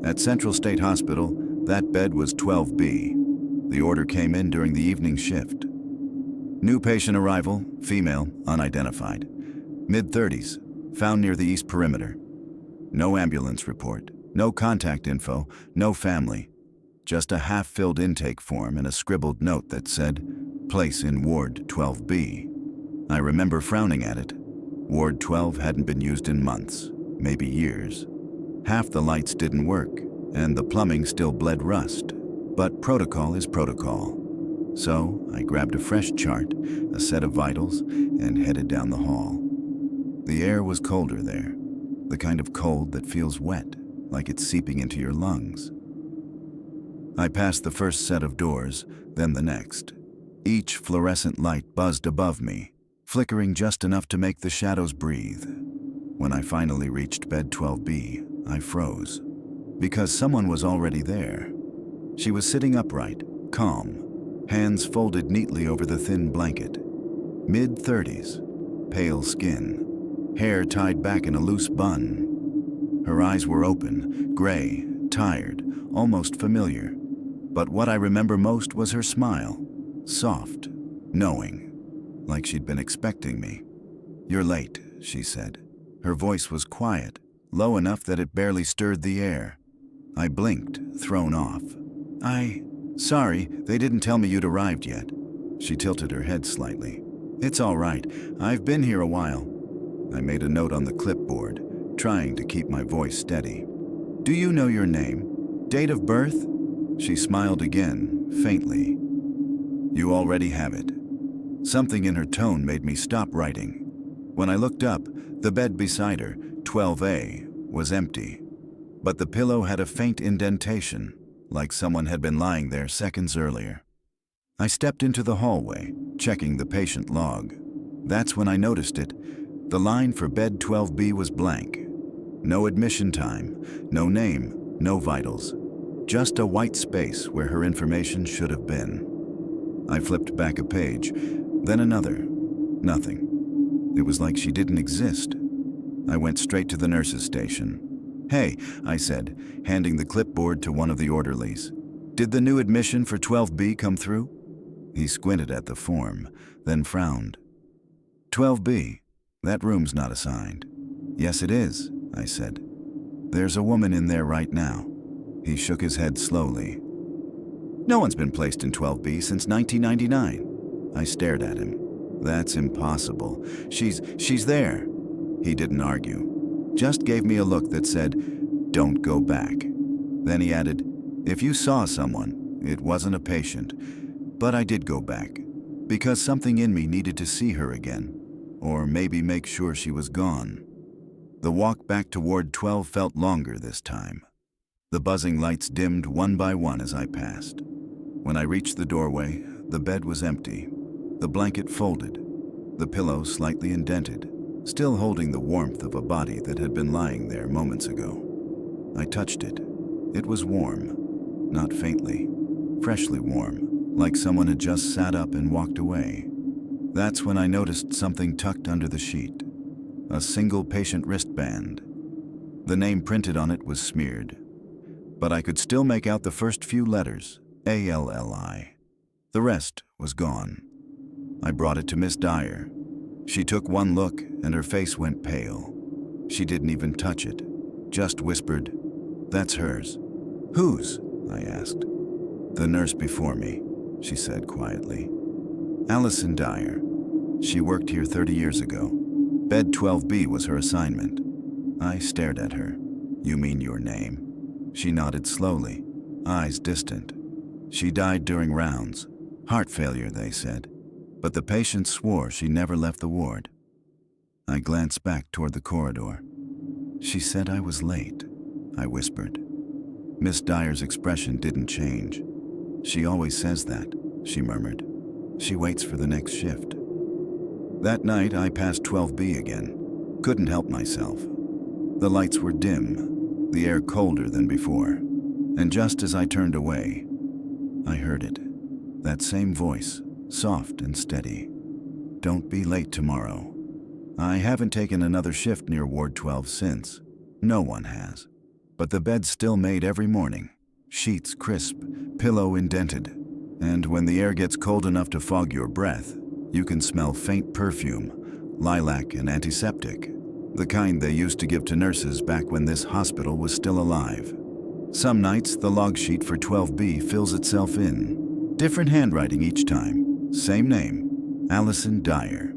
At Central State Hospital, that bed was 12B. The order came in during the evening shift. New patient arrival, female, unidentified. Mid-30s, found near the east perimeter. No ambulance report, no contact info, no family. Just a half-filled intake form and a scribbled note that said, "Place in Ward 12B." I remember frowning at it. Ward 12 hadn't been used in months, maybe years. Half the lights didn't work, and the plumbing still bled rust. But protocol is protocol. So I grabbed a fresh chart, a set of vitals, and headed down the hall. The air was colder there, the kind of cold that feels wet, like it's seeping into your lungs. I passed the first set of doors, then the next. Each fluorescent light buzzed above me, flickering just enough to make the shadows breathe. When I finally reached bed 12B, I froze, because someone was already there. She was sitting upright, calm, hands folded neatly over the thin blanket. Mid-30s, pale skin, hair tied back in a loose bun. Her eyes were open, gray, tired, almost familiar. But what I remember most was her smile, soft, knowing, like she'd been expecting me. "You're late," she said. Her voice was quiet, low enough that it barely stirred the air. I blinked, thrown off. Sorry, they didn't tell me you'd arrived yet." She tilted her head slightly. "It's all right. I've been here a while." I made a note on the clipboard, trying to keep my voice steady. "Do you know your name? Date of birth?" She smiled again, faintly. "You already have it." Something in her tone made me stop writing. When I looked up, the bed beside her, 12A, was empty. But the pillow had a faint indentation, like someone had been lying there seconds earlier. I stepped into the hallway, checking the patient log. That's when I noticed it. The line for bed 12B was blank. No admission time, no name, no vitals. Just a white space where her information should have been. I flipped back a page, then another. Nothing. It was like she didn't exist. I went straight to the nurse's station. "Hey," I said, handing the clipboard to one of the orderlies. "Did the new admission for 12B come through?" He squinted at the form, then frowned. 12B, that room's not assigned." "Yes, it is," I said. "There's a woman in there right now." He shook his head slowly. "No one's been placed in 12B since 1999. I stared at him. "That's impossible. She's there." He didn't argue. Just gave me a look that said, "Don't go back." Then he added, "If you saw someone, it wasn't a patient. But I did go back, because something in me needed to see her again, or maybe make sure she was gone." The walk back to Ward 12 felt longer this time. The buzzing lights dimmed one by one as I passed. When I reached the doorway, the bed was empty, the blanket folded, the pillow slightly indented, still holding the warmth of a body that had been lying there moments ago. I touched it. It was warm, not faintly, freshly warm, like someone had just sat up and walked away. That's when I noticed something tucked under the sheet. A single patient wristband. The name printed on it was smeared, but I could still make out the first few letters, ALLI. The rest was gone. I brought it to Miss Dyer. She took one look and her face went pale. She didn't even touch it, just whispered, "That's hers." "Whose?" I asked. "The nurse before me," she said quietly. "Allison Dyer. She worked here 30 years ago. Bed 12B was her assignment. I stared at her. You mean your name? She nodded slowly, eyes distant. She died during rounds. Heart failure, they said. But the patients swore she never left the ward. I glanced back toward the corridor. She said I was late, I whispered. Miss Dyer's expression didn't change. She always says that, she murmured. She waits for the next shift. That night, I passed 12B again. Couldn't help myself. The lights were dim, the air colder than before. And just as I turned away, I heard it. That same voice, soft and steady. Don't be late tomorrow. I haven't taken another shift near Ward 12 since. No one has. But the bed's still made every morning. Sheets crisp, pillow indented. And when the air gets cold enough to fog your breath, you can smell faint perfume, lilac and antiseptic. The kind they used to give to nurses back when this hospital was still alive. Some nights, the log sheet for 12B fills itself in. Different handwriting each time. Same name, Allison Dyer.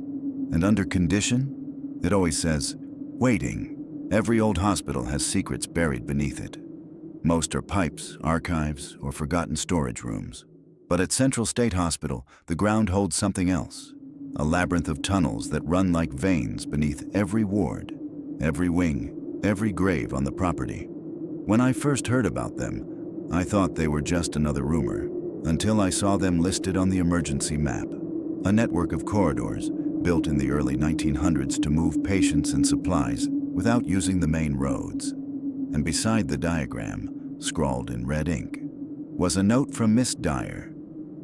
And under condition, it always says, waiting. Every old hospital has secrets buried beneath it. Most are pipes, archives, or forgotten storage rooms. But at Central State Hospital, the ground holds something else. A labyrinth of tunnels that run like veins beneath every ward, every wing, every grave on the property. When I first heard about them, I thought they were just another rumor, until I saw them listed on the emergency map. A network of corridors, built in the early 1900s to move patients and supplies without using the main roads. And beside the diagram, scrawled in red ink, was a note from Miss Dyer.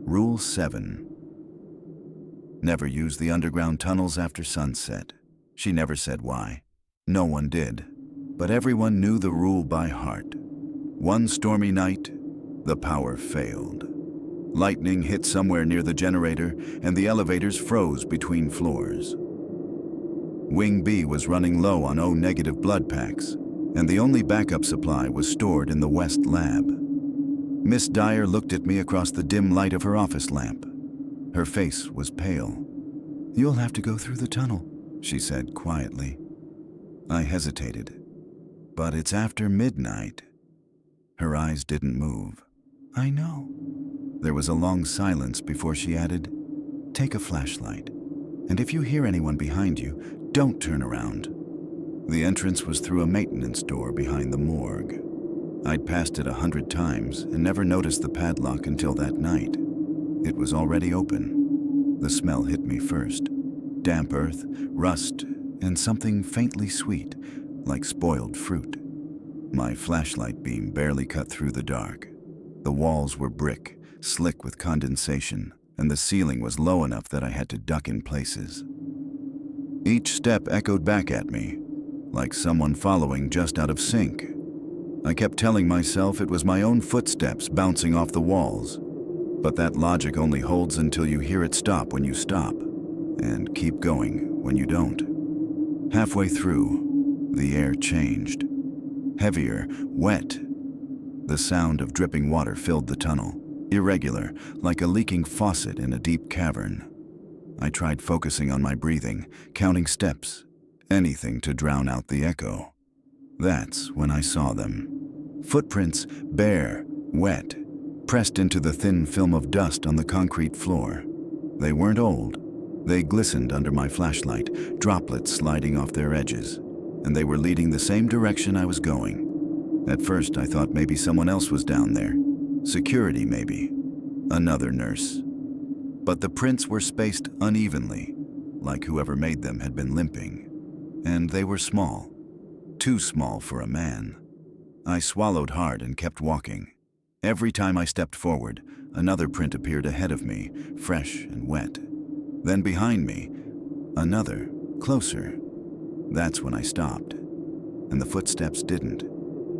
Rule 7. Never use the underground tunnels after sunset. She never said why. No one did. But everyone knew the rule by heart. One stormy night, the power failed. Lightning hit somewhere near the generator, and the elevators froze between floors. Wing B was running low on O-negative blood packs, and the only backup supply was stored in the West Lab. Miss Dyer looked at me across the dim light of her office lamp. Her face was pale. "You'll have to go through the tunnel," she said quietly. I hesitated. "But it's after midnight." Her eyes didn't move. "I know." There was a long silence before she added, "Take a flashlight. And if you hear anyone behind you, don't turn around." The entrance was through a maintenance door behind the morgue. I'd passed it 100 times and never noticed the padlock until that night. It was already open. The smell hit me first. Damp earth, rust, and something faintly sweet, like spoiled fruit. My flashlight beam barely cut through the dark. The walls were brick, slick with condensation, and the ceiling was low enough that I had to duck in places. Each step echoed back at me, like someone following just out of sync. I kept telling myself it was my own footsteps bouncing off the walls, but that logic only holds until you hear it stop when you stop, and keep going when you don't. Halfway through, the air changed. Heavier, wet. The sound of dripping water filled the tunnel, irregular, like a leaking faucet in a deep cavern. I tried focusing on my breathing, counting steps, anything to drown out the echo. That's when I saw them. Footprints, bare, wet, pressed into the thin film of dust on the concrete floor. They weren't old. They glistened under my flashlight, droplets sliding off their edges, and they were leading the same direction I was going. At first, I thought maybe someone else was down there. Security, maybe. Another nurse. But the prints were spaced unevenly, like whoever made them had been limping. And they were small. Too small for a man. I swallowed hard and kept walking. Every time I stepped forward, another print appeared ahead of me, fresh and wet. Then behind me, another, closer. That's when I stopped. And the footsteps didn't.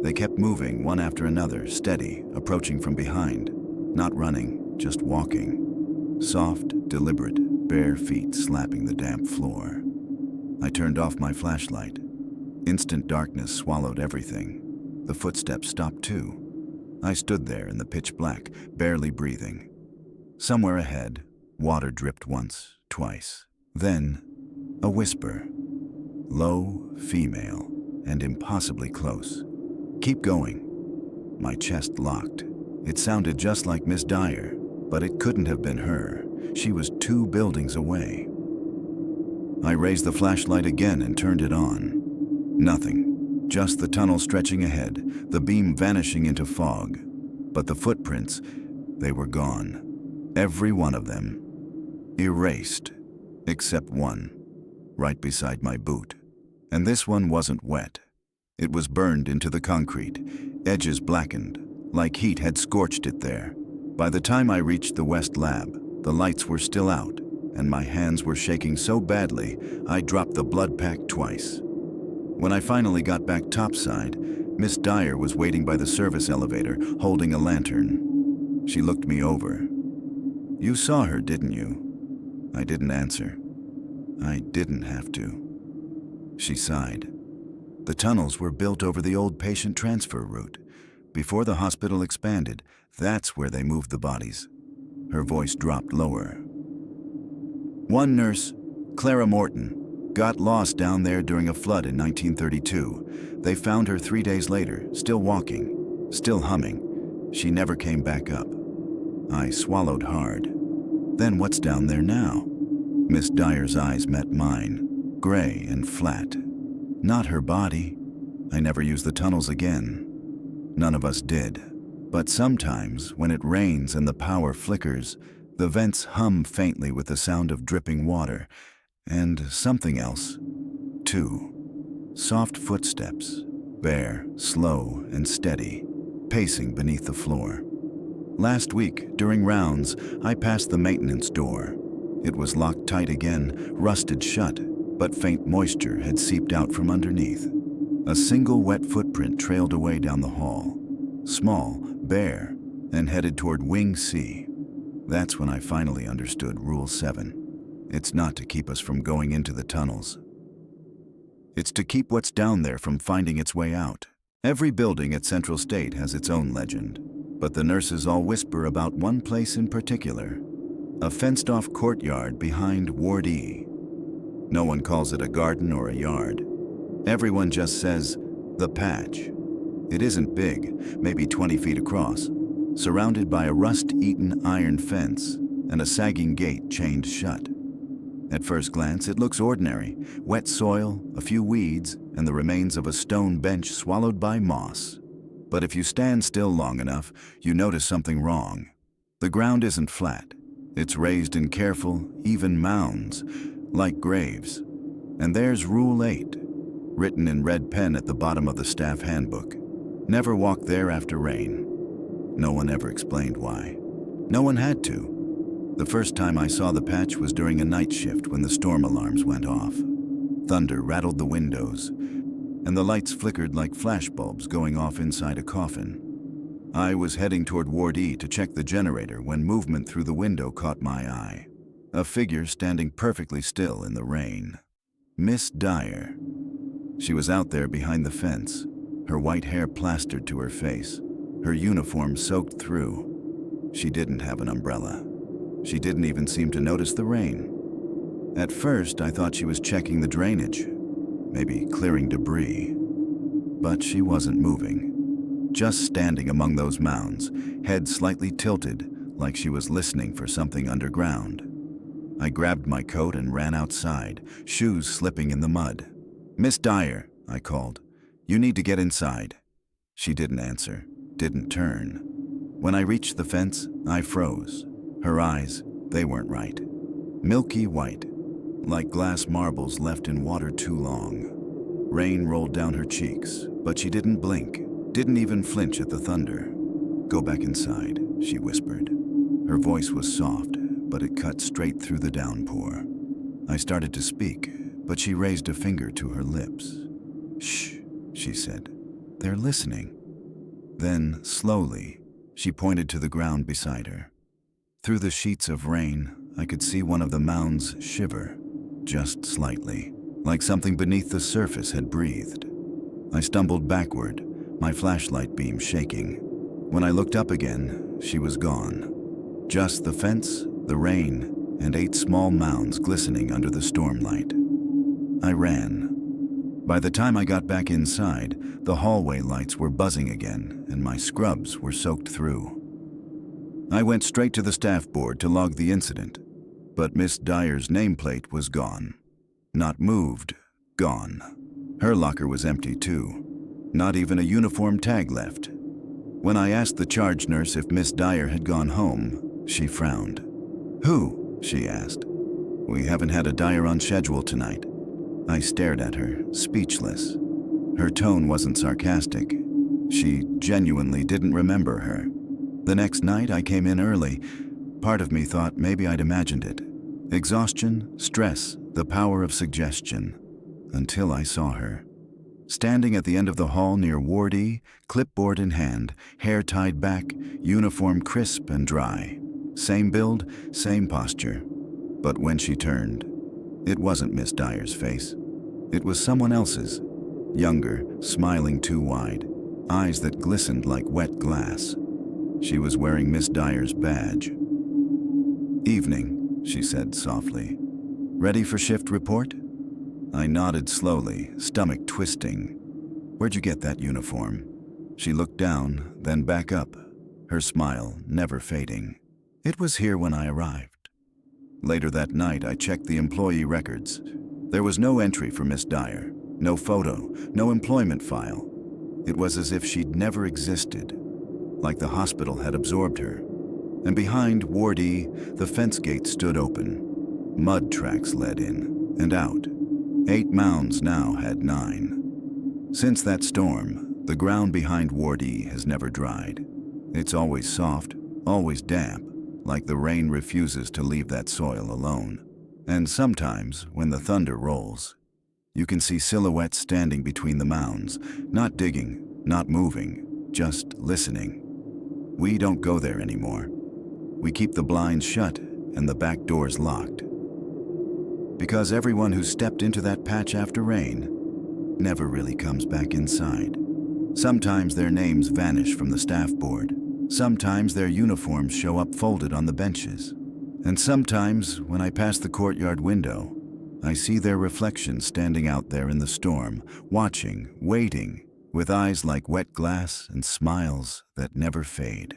They kept moving one after another, steady, approaching from behind. Not running, just walking. Soft, deliberate, bare feet slapping the damp floor. I turned off my flashlight. Instant darkness swallowed everything. The footsteps stopped too. I stood there in the pitch black, barely breathing. Somewhere ahead, water dripped once, twice. Then, a whisper. Low, female, and impossibly close. "Keep going." My chest locked. It sounded just like Miss Dyer, but it couldn't have been her. She was 2 buildings away. I raised the flashlight again and turned it on. Nothing. Just the tunnel stretching ahead, the beam vanishing into fog. But the footprints, they were gone. Every one of them. Erased. Except one. Right beside my boot. And this one wasn't wet. It was burned into the concrete, edges blackened, like heat had scorched it there. By the time I reached the West Lab, the lights were still out, and my hands were shaking so badly I dropped the blood pack twice. When I finally got back topside, Miss Dyer was waiting by the service elevator, holding a lantern. She looked me over. "You saw her, didn't you?" I didn't answer. I didn't have to. She sighed. The tunnels were built over the old patient transfer route. Before the hospital expanded, that's where they moved the bodies. Her voice dropped lower. "One nurse, Clara Morton, got lost down there during a flood in 1932. They found her 3 days later, still walking, still humming. She never came back up." I swallowed hard. "Then what's down there now?" Miss Dyer's eyes met mine, gray and flat. "Not her body. I never used the tunnels again. None of us did. But sometimes, when it rains and the power flickers, the vents hum faintly with the sound of dripping water. And something else, too. Soft footsteps, bare, slow, and steady, pacing beneath the floor. Last week, during rounds, I passed the maintenance door. It was locked tight again, rusted shut, but faint moisture had seeped out from underneath. A single wet footprint trailed away down the hall. Small, bare, and headed toward Wing C. That's when I finally understood Rule 7. It's not to keep us from going into the tunnels. It's to keep what's down there from finding its way out. Every building at Central State has its own legend, but the nurses all whisper about one place in particular. A fenced-off courtyard behind Ward E. No one calls it a garden or a yard. Everyone just says, "the patch." It isn't big, maybe 20 feet across, surrounded by a rust-eaten iron fence and a sagging gate chained shut. At first glance, it looks ordinary. Wet soil, a few weeds, and the remains of a stone bench swallowed by moss. But if you stand still long enough, you notice something wrong. The ground isn't flat. It's raised in careful, even mounds, like graves. And there's Rule 8, written in red pen at the bottom of the staff handbook. Never walk there after rain. No one ever explained why. No one had to. The first time I saw the patch was during a night shift when the storm alarms went off. Thunder rattled the windows, and the lights flickered like flashbulbs going off inside a coffin. I was heading toward Ward E to check the generator when movement through the window caught my eye. A figure standing perfectly still in the rain. Miss Dyer. She was out there behind the fence, her white hair plastered to her face, her uniform soaked through. She didn't have an umbrella. She didn't even seem to notice the rain. At first, I thought she was checking the drainage, maybe clearing debris. But she wasn't moving. Just standing among those mounds, head slightly tilted, like she was listening for something underground. I grabbed my coat and ran outside, shoes slipping in the mud. "Miss Dyer," I called. "You need to get inside." She didn't answer, didn't turn. When I reached the fence, I froze. Her eyes, they weren't right. Milky white, like glass marbles left in water too long. Rain rolled down her cheeks, but she didn't blink, didn't even flinch at the thunder. "Go back inside," she whispered. Her voice was soft, but it cut straight through the downpour. I started to speak, but she raised a finger to her lips. "Shh," she said. "They're listening." Then, slowly, she pointed to the ground beside her. Through the sheets of rain, I could see one of the mounds shiver, just slightly, like something beneath the surface had breathed. I stumbled backward, my flashlight beam shaking. When I looked up again, she was gone. Just the fence, the rain, and 8 small mounds glistening under the stormlight. I ran. By the time I got back inside, the hallway lights were buzzing again and my scrubs were soaked through. I went straight to the staff board to log the incident, but Miss Dyer's nameplate was gone. Not moved, gone. Her locker was empty too. Not even a uniform tag left. When I asked the charge nurse if Miss Dyer had gone home, she frowned. "Who?" she asked. "We haven't had a Dyer on schedule tonight." I stared at her, speechless. Her tone wasn't sarcastic. She genuinely didn't remember her. The next night I came in early. Part of me thought maybe I'd imagined it. Exhaustion, stress, the power of suggestion. Until I saw her. Standing at the end of the hall near Ward E, clipboard in hand, hair tied back, uniform crisp and dry. Same build, same posture. But when she turned, it wasn't Miss Dyer's face. It was someone else's. Younger, smiling too wide, eyes that glistened like wet glass. She was wearing Miss Dyer's badge. "Evening," she said softly. "Ready for shift report?" I nodded slowly, stomach twisting. "Where'd you get that uniform?" She looked down, then back up, her smile never fading. "It was here when I arrived." Later that night, I checked the employee records. There was no entry for Miss Dyer, no photo, no employment file. It was as if she'd never existed, like the hospital had absorbed her. And behind Ward E, the fence gate stood open. Mud tracks led in and out. 8 mounds now had 9. Since that storm, the ground behind Ward E has never dried. It's always soft, always damp, like the rain refuses to leave that soil alone. And sometimes, when the thunder rolls, you can see silhouettes standing between the mounds, not digging, not moving, just listening. We don't go there anymore. We keep the blinds shut and the back doors locked. Because everyone who stepped into that patch after rain never really comes back inside. Sometimes their names vanish from the staff board. Sometimes their uniforms show up folded on the benches. And sometimes, when I pass the courtyard window, I see their reflections standing out there in the storm, watching, waiting, with eyes like wet glass and smiles that never fade.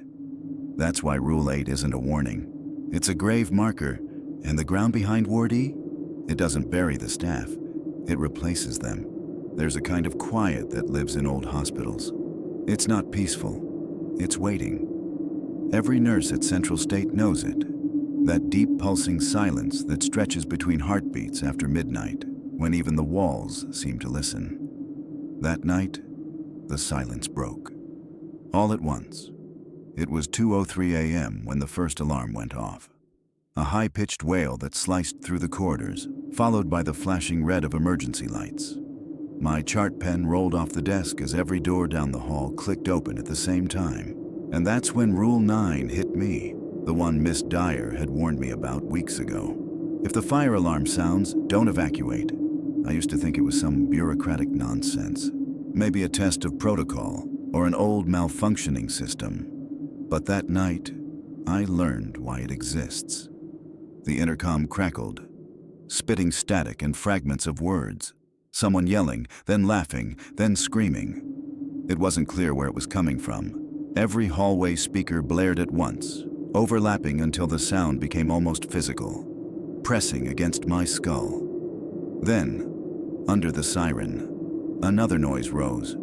That's why Rule 8 isn't a warning. It's a grave marker, and the ground behind Ward E? It doesn't bury the staff. It replaces them. There's a kind of quiet that lives in old hospitals. It's not peaceful. It's waiting. Every nurse at Central State knows it. That deep pulsing silence that stretches between heartbeats after midnight, when even the walls seem to listen. That night, the silence broke. All at once. It was 2:03 a.m. when the first alarm went off. A high-pitched wail that sliced through the corridors, followed by the flashing red of emergency lights. My chart pen rolled off the desk as every door down the hall clicked open at the same time. And that's when Rule 9 hit me, the one Miss Dyer had warned me about weeks ago. If the fire alarm sounds, don't evacuate. I used to think it was some bureaucratic nonsense. Maybe a test of protocol, or an old malfunctioning system. But that night, I learned why it exists. The intercom crackled, spitting static and fragments of words. Someone yelling, then laughing, then screaming. It wasn't clear where it was coming from. Every hallway speaker blared at once, overlapping until the sound became almost physical, pressing against my skull. Then, under the siren, another noise rose,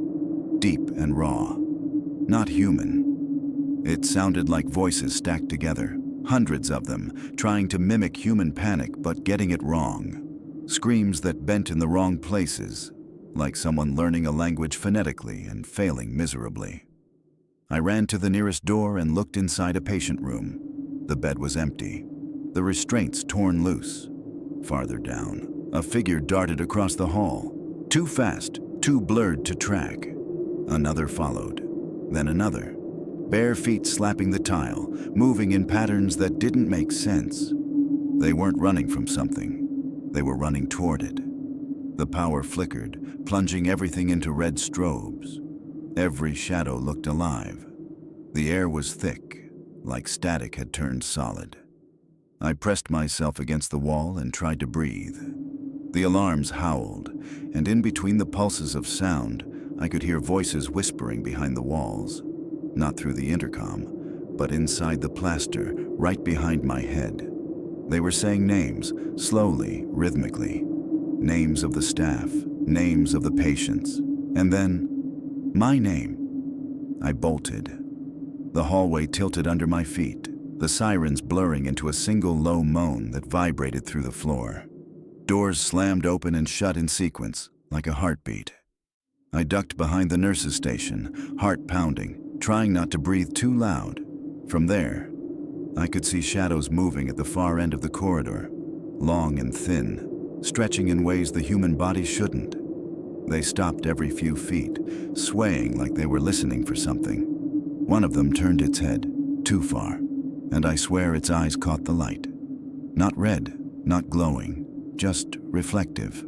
deep and raw, not human. It sounded like voices stacked together, hundreds of them, trying to mimic human panic but getting it wrong. Screams that bent in the wrong places, like someone learning a language phonetically and failing miserably. I ran to the nearest door and looked inside a patient room. The bed was empty, the restraints torn loose. Farther down, a figure darted across the hall, too fast, too blurred to track. Another followed, then another. Bare feet slapping the tile, moving in patterns that didn't make sense. They weren't running from something. They were running toward it. The power flickered, plunging everything into red strobes. Every shadow looked alive. The air was thick, like static had turned solid. I pressed myself against the wall and tried to breathe. The alarms howled, and in between the pulses of sound, I could hear voices whispering behind the walls. Not through the intercom, but inside the plaster, right behind my head. They were saying names, slowly, rhythmically. Names of the staff, names of the patients, and then, my name. I bolted. The hallway tilted under my feet, the sirens blurring into a single low moan that vibrated through the floor. Doors slammed open and shut in sequence, like a heartbeat. I ducked behind the nurse's station, heart pounding, trying not to breathe too loud. From there, I could see shadows moving at the far end of the corridor, long and thin, stretching in ways the human body shouldn't. They stopped every few feet, swaying like they were listening for something. One of them turned its head, too far, and I swear its eyes caught the light. Not red, not glowing, just reflective,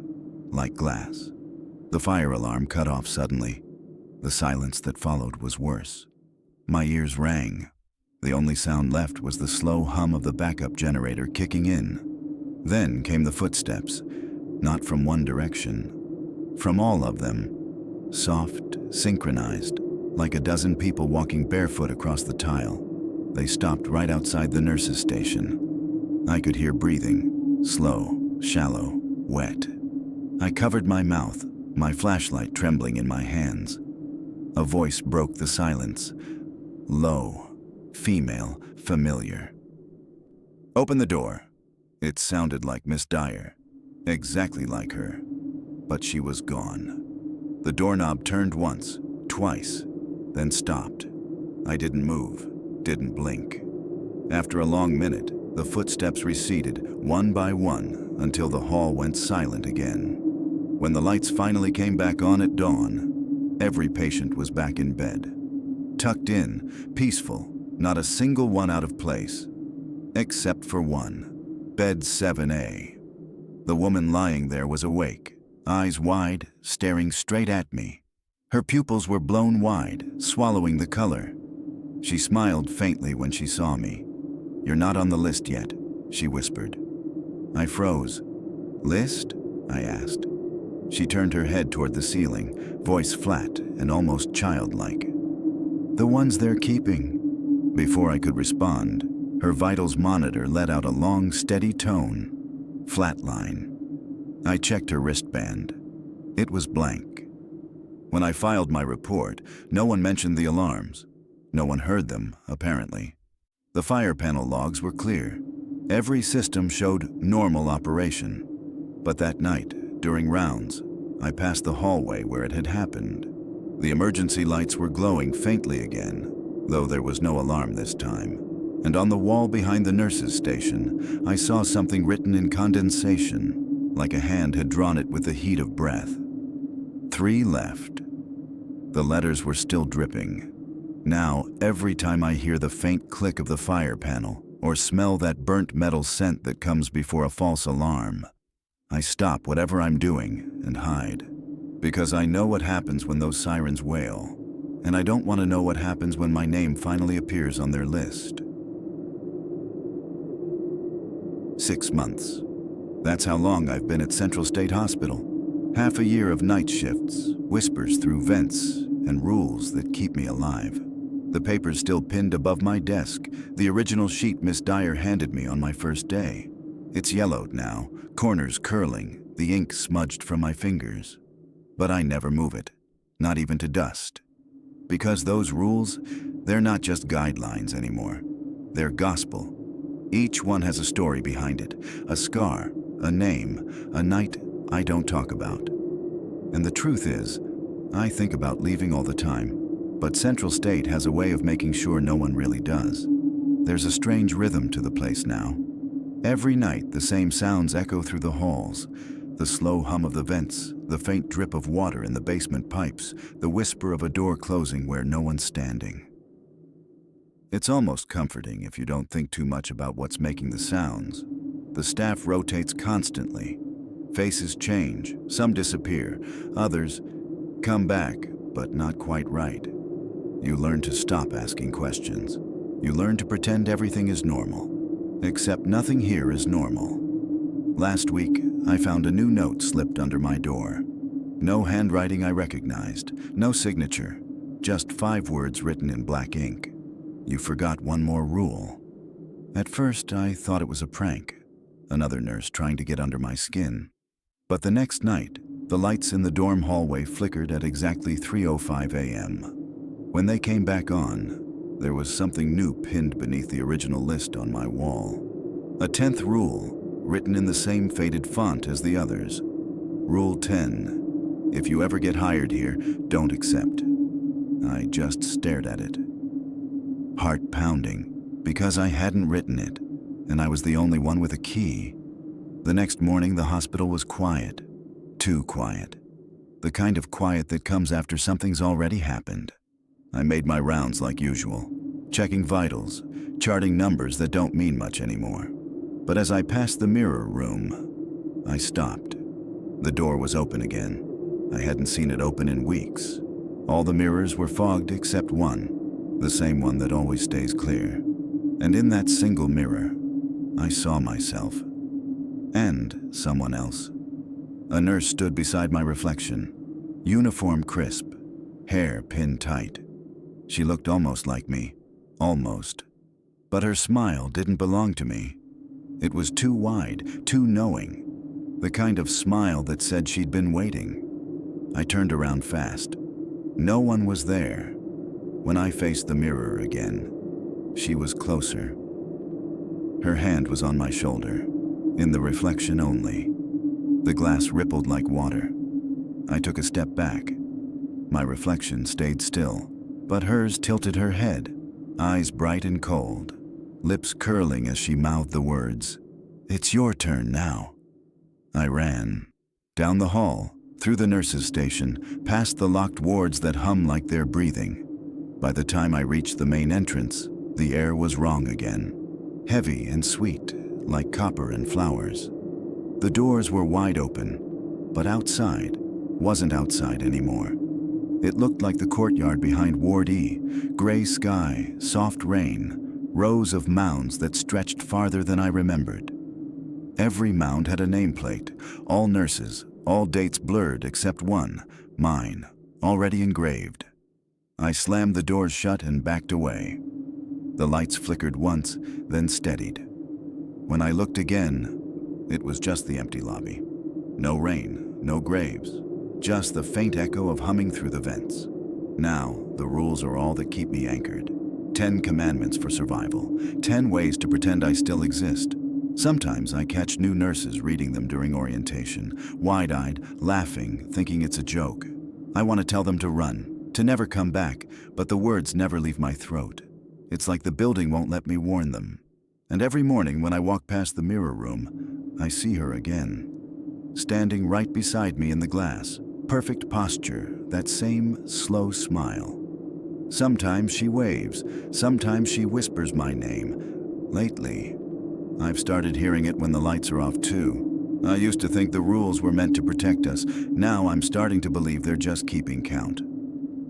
like glass. The fire alarm cut off suddenly. The silence that followed was worse. My ears rang. The only sound left was the slow hum of the backup generator kicking in. Then came the footsteps, not from one direction, from all of them. Soft, synchronized, like a dozen people walking barefoot across the tile. They stopped right outside the nurse's station. I could hear breathing, slow, shallow, wet. I covered my mouth, my flashlight trembling in my hands. A voice broke the silence. Low, female, familiar. "Open the door." It sounded like Miss Dyer, exactly like her, but she was gone. The doorknob turned once, twice, then stopped. I didn't move, didn't blink. After a long minute, the footsteps receded, one by one, until the hall went silent again. When the lights finally came back on at dawn, every patient was back in bed. Tucked in, peaceful, not a single one out of place. Except for one. Bed 7A. The woman lying there was awake, eyes wide, staring straight at me. Her pupils were blown wide, swallowing the color. She smiled faintly when she saw me. "You're not on the list yet," she whispered. I froze. "List?" I asked. She turned her head toward the ceiling, voice flat and almost childlike. "The ones they're keeping." Before I could respond, her vitals monitor let out a long, steady tone. Flatline. I checked her wristband. It was blank. When I filed my report, no one mentioned the alarms. No one heard them, apparently. The fire panel logs were clear. Every system showed normal operation. But that night, during rounds, I passed the hallway where it had happened. The emergency lights were glowing faintly again, though there was no alarm this time. And on the wall behind the nurse's station, I saw something written in condensation, like a hand had drawn it with the heat of breath. 3 left. The letters were still dripping. Now, every time I hear the faint click of the fire panel, or smell that burnt metal scent that comes before a false alarm, I stop whatever I'm doing and hide. Because I know what happens when those sirens wail, and I don't want to know what happens when my name finally appears on their list. 6 months. That's how long I've been at Central State Hospital. Half a year of night shifts, whispers through vents, and rules that keep me alive. The paper's still pinned above my desk, the original sheet Miss Dyer handed me on my first day. It's yellowed now, corners curling, the ink smudged from my fingers. But I never move it, not even to dust. Because those rules, they're not just guidelines anymore. They're gospel. Each one has a story behind it, a scar, a name, a night I don't talk about. And the truth is, I think about leaving all the time, but Central State has a way of making sure no one really does. There's a strange rhythm to the place now. Every night, the same sounds echo through the halls. The slow hum of the vents, the faint drip of water in the basement pipes, the whisper of a door closing where no one's standing. It's almost comforting if you don't think too much about what's making the sounds. The staff rotates constantly. Faces change, some disappear, others come back, but not quite right. You learn to stop asking questions. You learn to pretend everything is normal. Except nothing here is normal. Last week, I found a new note slipped under my door. No handwriting I recognized, no signature, just 5 words written in black ink. You forgot one more rule. At first, I thought it was a prank, another nurse trying to get under my skin. But the next night, the lights in the dorm hallway flickered at exactly 3:05 a.m. When they came back on, there was something new pinned beneath the original list on my wall. A 10th rule, written in the same faded font as the others. Rule 10. If you ever get hired here, don't accept. I just stared at it. Heart pounding, because I hadn't written it, and I was the only one with a key. The next morning, the hospital was quiet. Too quiet. The kind of quiet that comes after something's already happened. I made my rounds like usual, checking vitals, charting numbers that don't mean much anymore. But as I passed the mirror room, I stopped. The door was open again. I hadn't seen it open in weeks. All the mirrors were fogged except one, the same one that always stays clear. And in that single mirror, I saw myself. And someone else. A nurse stood beside my reflection, uniform crisp, hair pinned tight. She looked almost like me, almost. But her smile didn't belong to me. It was too wide, too knowing, the kind of smile that said she'd been waiting. I turned around fast. No one was there. When I faced the mirror again, she was closer. Her hand was on my shoulder, in the reflection only. The glass rippled like water. I took a step back. My reflection stayed still, but hers tilted her head, eyes bright and cold, lips curling as she mouthed the words, "It's your turn now." I ran. Down the hall, through the nurses' station, past the locked wards that hum like they're breathing. By the time I reached the main entrance, the air was wrong again. Heavy and sweet, like copper and flowers. The doors were wide open, but outside wasn't outside anymore. It looked like the courtyard behind Ward E, gray sky, soft rain, rows of mounds that stretched farther than I remembered. Every mound had a nameplate, all nurses, all dates blurred except one, mine, already engraved. I slammed the doors shut and backed away. The lights flickered once, then steadied. When I looked again, it was just the empty lobby. No rain, no graves, just the faint echo of humming through the vents. Now, the rules are all that keep me anchored. 10 commandments for survival, 10 ways to pretend I still exist. Sometimes I catch new nurses reading them during orientation, wide-eyed, laughing, thinking it's a joke. I want to tell them to run, to never come back, but the words never leave my throat. It's like the building won't let me warn them. And every morning when I walk past the mirror room, I see her again. Standing right beside me in the glass, perfect posture, that same slow smile. Sometimes she waves, sometimes she whispers my name. Lately, I've started hearing it when the lights are off too. I used to think the rules were meant to protect us. Now I'm starting to believe they're just keeping count.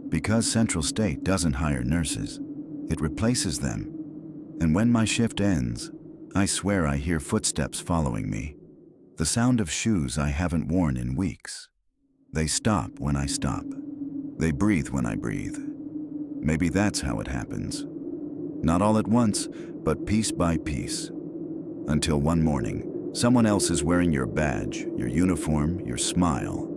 Because Central State doesn't hire nurses, it replaces them. And when my shift ends, I swear I hear footsteps following me. The sound of shoes I haven't worn in weeks. They stop when I stop. They breathe when I breathe. Maybe that's how it happens. Not all at once, but piece by piece. Until one morning, someone else is wearing your badge, your uniform, your smile.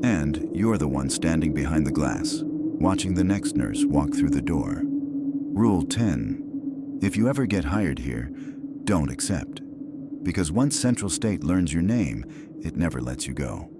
And you're the one standing behind the glass, watching the next nurse walk through the door. Rule 10. If you ever get hired here, don't accept. Because once Central State learns your name, it never lets you go.